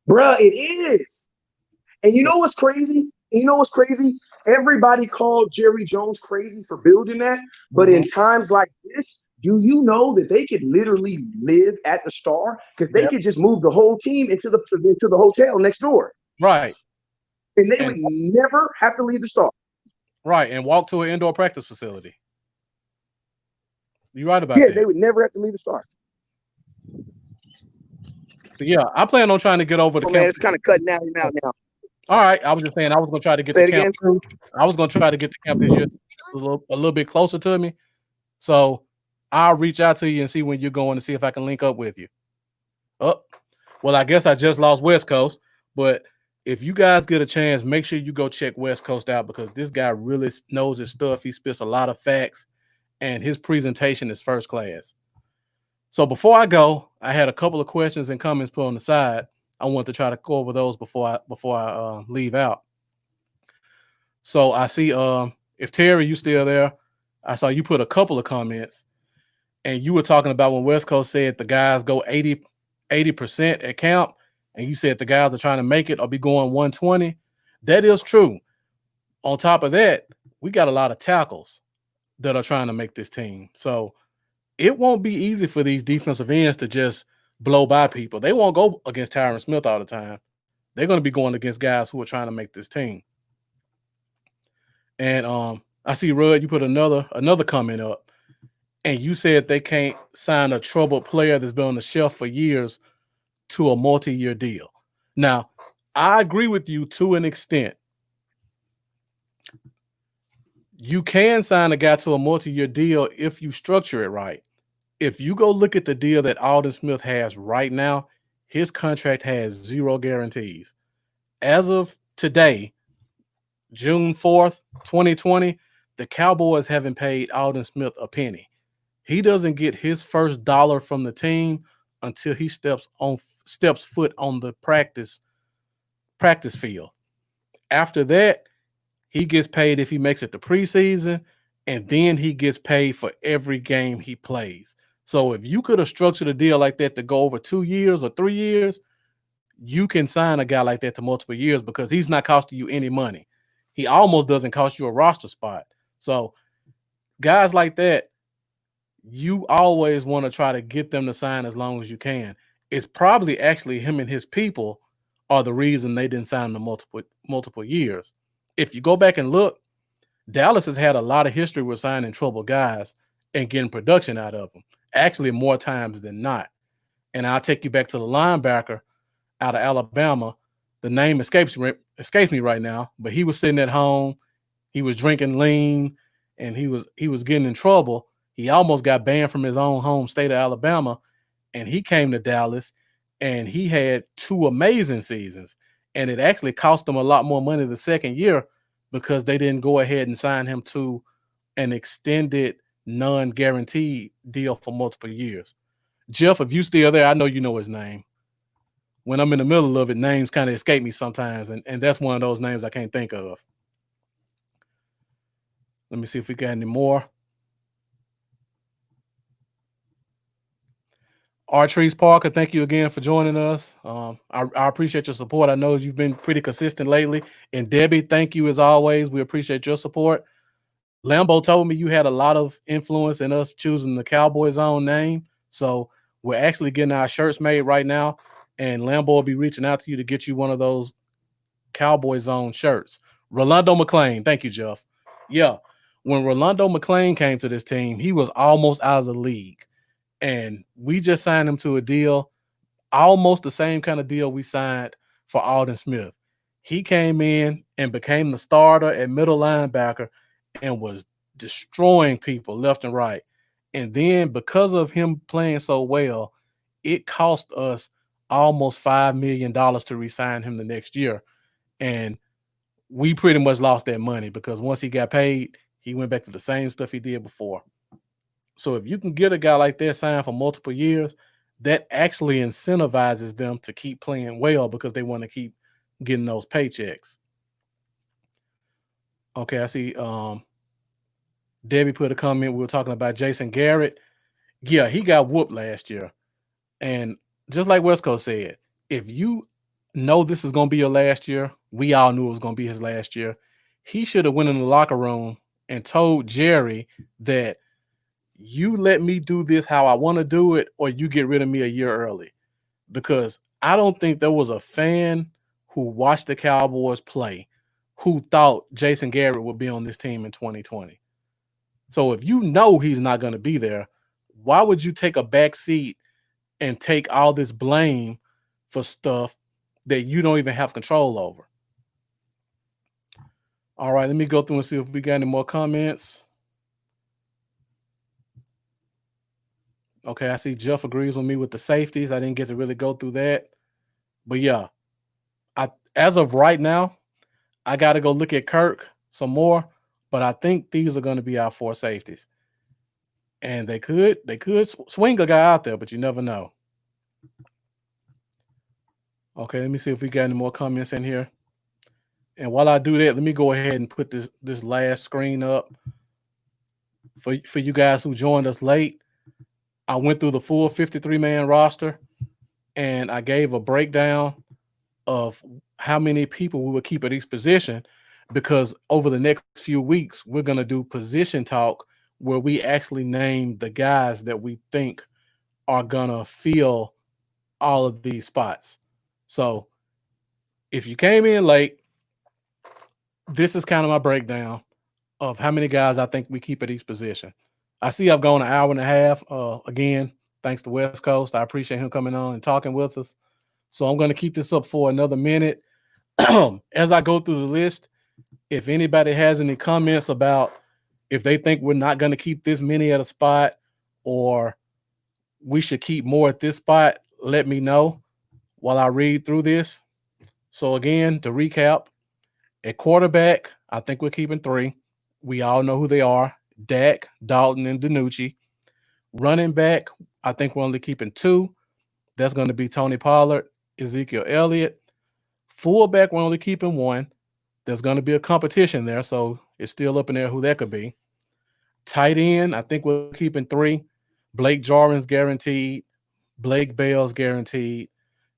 Bruh, it is. And you know what's crazy? Everybody called Jerry Jones crazy for building that. But in times like this, do you know that they could literally live at the Star? Because they could just move the whole team into the hotel next door. Right. And they would never have to leave the Star. Right. And walk to an indoor practice facility. You're right about that. Yeah, they would never have to leave the Star. But yeah, I plan on trying to get over the camp. Man, it's kind of cutting out now. All right. I was just saying I was going to try to get the camp. I was going to try to get the camp this year a little bit closer to me. So I'll reach out to you and see when you're going to see if I can link up with you. Oh, well, I guess I just lost West Coast, but if you guys get a chance, make sure you go check West Coast out, because this guy really knows his stuff. He spits a lot of facts, and his presentation is first class. So before I go, I had a couple of questions and comments put on the side. I want to try to go over those before I leave out. So I see if Terry, you still there, I saw you put a couple of comments, and you were talking about when West Coast said the guys go 80% at camp, and you said the guys are trying to make it or be going 120. That is true. On top of that, we got a lot of tackles that are trying to make this team. So it won't be easy for these defensive ends to just blow by people. They won't go against Tyron Smith all the time. They're going to be going against guys who are trying to make this team. And I see, Rudd, you put another comment up, and you said they can't sign a troubled player that's been on the shelf for years to a multi-year deal. Now, I agree with you to an extent. You can sign a guy to a multi-year deal if you structure it right. If you go look at the deal that Aldon Smith has right now, his contract has 0 guarantees. As of today, June 4th, 2020, the Cowboys haven't paid Aldon Smith a penny. He doesn't get his first dollar from the team until he steps foot on the practice practice field. After that, he gets paid if he makes it to preseason, and then he gets paid for every game he plays. So if you could have structured a deal like that to go over 2 years or 3 years, you can sign a guy like that to multiple years because he's not costing you any money. He almost doesn't cost you a roster spot. So guys like that, you always want to try to get them to sign as long as you can. It's probably actually him and his people are the reason they didn't sign the multiple years. If you go back and look, Dallas has had a lot of history with signing trouble guys and getting production out of them, actually more times than not. And I'll take you back to the linebacker out of Alabama. The name escapes me right now, but he was sitting at home. He was drinking lean, and he was getting in trouble. He almost got banned from his own home state of Alabama, and he came to Dallas, and he had 2 amazing seasons. And it actually cost them a lot more money the second year because they didn't go ahead and sign him to an extended non-guaranteed deal for multiple years. Jeff, if you still there, I know you know his name. When I'm in the middle of it, names kind of escape me sometimes, and that's one of those names I can't think of. Let me see if we got any more. Artrice Parker, thank you again for joining us. I appreciate your support. I know you've been pretty consistent lately. And Debbie, thank you as always. We appreciate your support. Lambo told me you had a lot of influence in us choosing the Cowboys own name. So we're actually getting our shirts made right now. And Lambo will be reaching out to you to get you one of those Cowboys own shirts. Rolando McClain, thank you, Jeff. Yeah, when Rolando McClain came to this team, he was almost out of the league. And we just signed him to a deal, almost the same kind of deal we signed for Alden Smith. He came in and became the starter at middle linebacker and was destroying people left and right. And then because of him playing so well, it cost us almost $5 million to re-sign him the next year. And we pretty much lost that money because once he got paid, he went back to the same stuff he did before. So if you can get a guy like that signed for multiple years, that actually incentivizes them to keep playing well because they want to keep getting those paychecks. Okay, I see Debbie put a comment. We were talking about Jason Garrett. Yeah, he got whooped last year. And just like Wesco said, if you know this is going to be your last year, we all knew it was going to be his last year. He should have went in the locker room and told Jerry that you let me do this how I want to do it, or you get rid of me a year early. Because I don't think there was a fan who watched the Cowboys play who thought Jason Garrett would be on this team in 2020. So if you know he's not going to be there, why would you take a back seat and take all this blame for stuff that you don't even have control over? All right, let me go through and see if we got any more comments. Okay, I see Jeff agrees with me with the safeties. I didn't get to really go through that. But yeah, as of right now, I got to go look at Kirk some more, but I think these are going to be our 4 safeties. And they could swing a guy out there, but you never know. Okay, let me see if we got any more comments in here. And while I do that, let me go ahead and put this last screen up for you guys who joined us late. I went through the full 53-man roster, and I gave a breakdown of how many people we would keep at each position, because over the next few weeks, we're going to do position talk where we actually name the guys that we think are going to fill all of these spots. So if you came in late, this is kind of my breakdown of how many guys I think we keep at each position. I see I've gone an hour and a half. Again, thanks to West Coast. I appreciate him coming on and talking with us. So I'm going to keep this up for another minute. As I go through the list, if anybody has any comments about if they think we're not going to keep this many at a spot or we should keep more at this spot, let me know while I read through this. So again, to recap, at quarterback, I think we're keeping 3. We all know who they are: Dak, Dalton, and DiNucci. Running back, I think we're only keeping 2. That's going to be Tony Pollard, Ezekiel Elliott. Fullback, we're only keeping one. There's going to be a competition there, so it's still up in there who that could be. Tight end, I think we're keeping 3. Blake Jarwin's guaranteed. Blake Bell's guaranteed.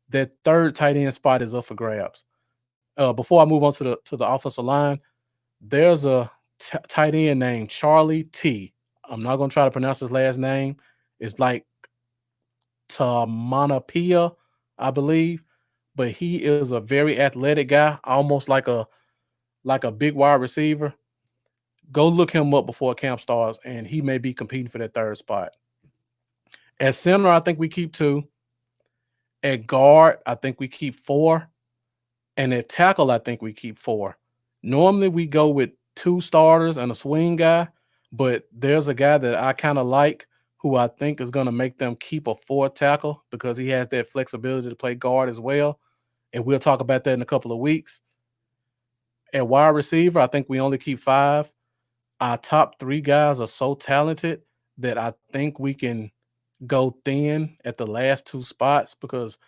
That third tight end spot is up for grabs. Before I move on to the offensive line, there's a tight end named Charlie T. I'm not going to try to pronounce his last name. It's like Tamanapia, I believe. But he is a very athletic guy, almost like a big wide receiver. Go look him up before camp starts, and he may be competing for that third spot. At center, I think we keep 2. At guard, I think we keep 4. And at tackle, I think we keep 4. Normally, we go with 2 starters and a swing guy, but there's a guy that I kind of like who I think is going to make them keep a 4th tackle because he has that flexibility to play guard as well. And we'll talk about that in a couple of weeks. At wide receiver, I think we only keep 5. Our top 3 guys are so talented that I think we can go thin at the last 2 spots because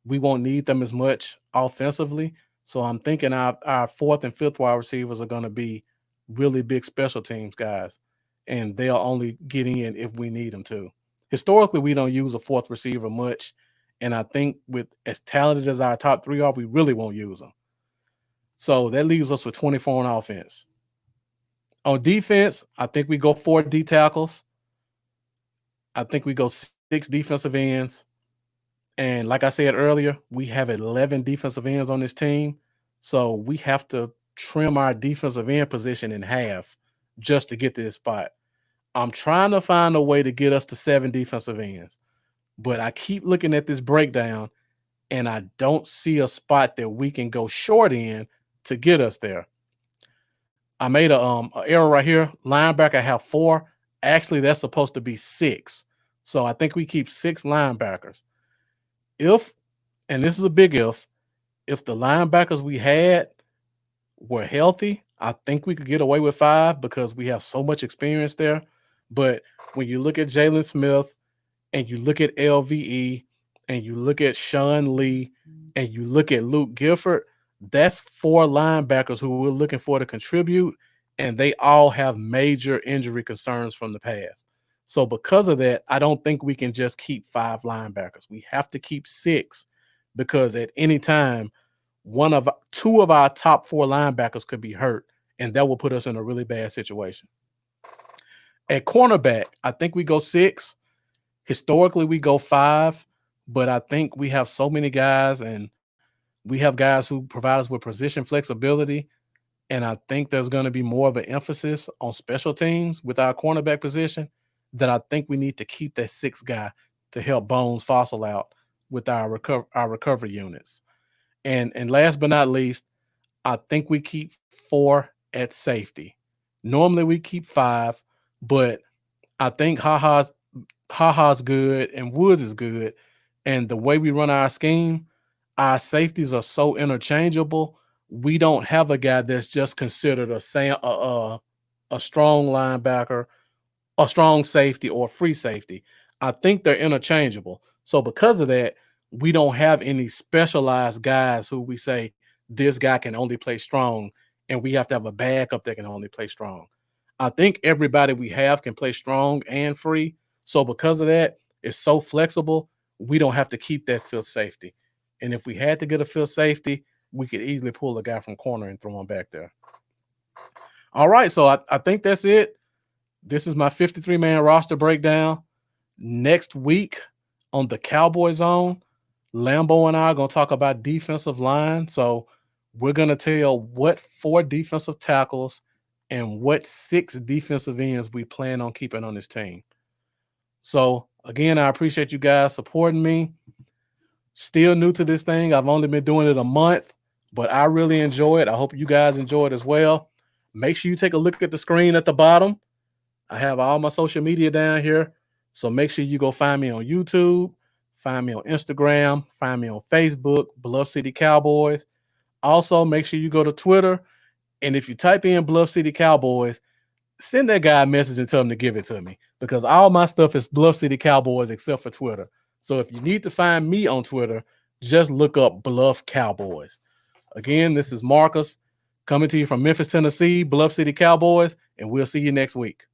we won't need them as much offensively. So I'm thinking our 4th and 5th wide receivers are going to be really big special teams guys, and they'll only get in if we need them to. Historically, we don't use a 4th receiver much, and I think with as talented as our top 3 are, we really won't use them. So that leaves us with 24 on offense. On defense, I think we go 4 D tackles. I think we go 6 defensive ends. And like I said earlier, we have 11 defensive ends on this team. So we have to trim our defensive end position in half just to get to this spot. I'm trying to find a way to get us to 7 defensive ends. But I keep looking at this breakdown, and I don't see a spot that we can go short in to get us there. I made a error right here. Linebacker, I have 4. Actually, that's supposed to be 6. So I think we keep 6 linebackers. If, and this is a big if the linebackers we had were healthy, I think we could get away with 5 because we have so much experience there. But when you look at Jalen Smith and you look at LVE and you look at Sean Lee and you look at Luke Gifford, that's 4 linebackers who we're looking for to contribute, and they all have major injury concerns from the past. So because of that, I don't think we can just keep 5 linebackers. We have to keep 6 because at any time, 2 of our top 4 linebackers could be hurt, and that will put us in a really bad situation. At cornerback, I think we go 6. Historically, we go 5, but I think we have so many guys, and we have guys who provide us with position flexibility, and I think there's going to be more of an emphasis on special teams with our cornerback position that I think we need to keep that 6th guy to help Bones Fossil out with our recovery units. And last but not least, I think we keep 4 at safety. Normally we keep 5, but I think HaHa's good and Woods is good. And the way we run our scheme, our safeties are so interchangeable. We don't have a guy that's just considered a strong linebacker, a strong safety, or a free safety. I think they're interchangeable. So because of that, we don't have any specialized guys who we say this guy can only play strong, and we have to have a backup that can only play strong. I think everybody we have can play strong and free. So because of that, it's so flexible, we don't have to keep that 5th safety. And if we had to get a 5th safety, we could easily pull a guy from corner and throw him back there. All right, so I think that's it. This is my 53-man roster breakdown. Next week on the Cowboys Zone, Lambo and I are going to talk about defensive line. So we're going to tell what 4 defensive tackles and what 6 defensive ends we plan on keeping on this team. So, again, I appreciate you guys supporting me. Still new to this thing. I've only been doing it a month, but I really enjoy it. I hope you guys enjoy it as well. Make sure you take a look at the screen at the bottom. I have all my social media down here. So make sure you go find me on YouTube, find me on Instagram, find me on Facebook, Bluff City Cowboys. Also, make sure you go to Twitter. And if you type in Bluff City Cowboys, send that guy a message and tell him to give it to me because all my stuff is Bluff City Cowboys except for Twitter. So if you need to find me on Twitter, just look up Bluff Cowboys. Again, this is Marcus coming to you from Memphis, Tennessee, Bluff City Cowboys, and we'll see you next week.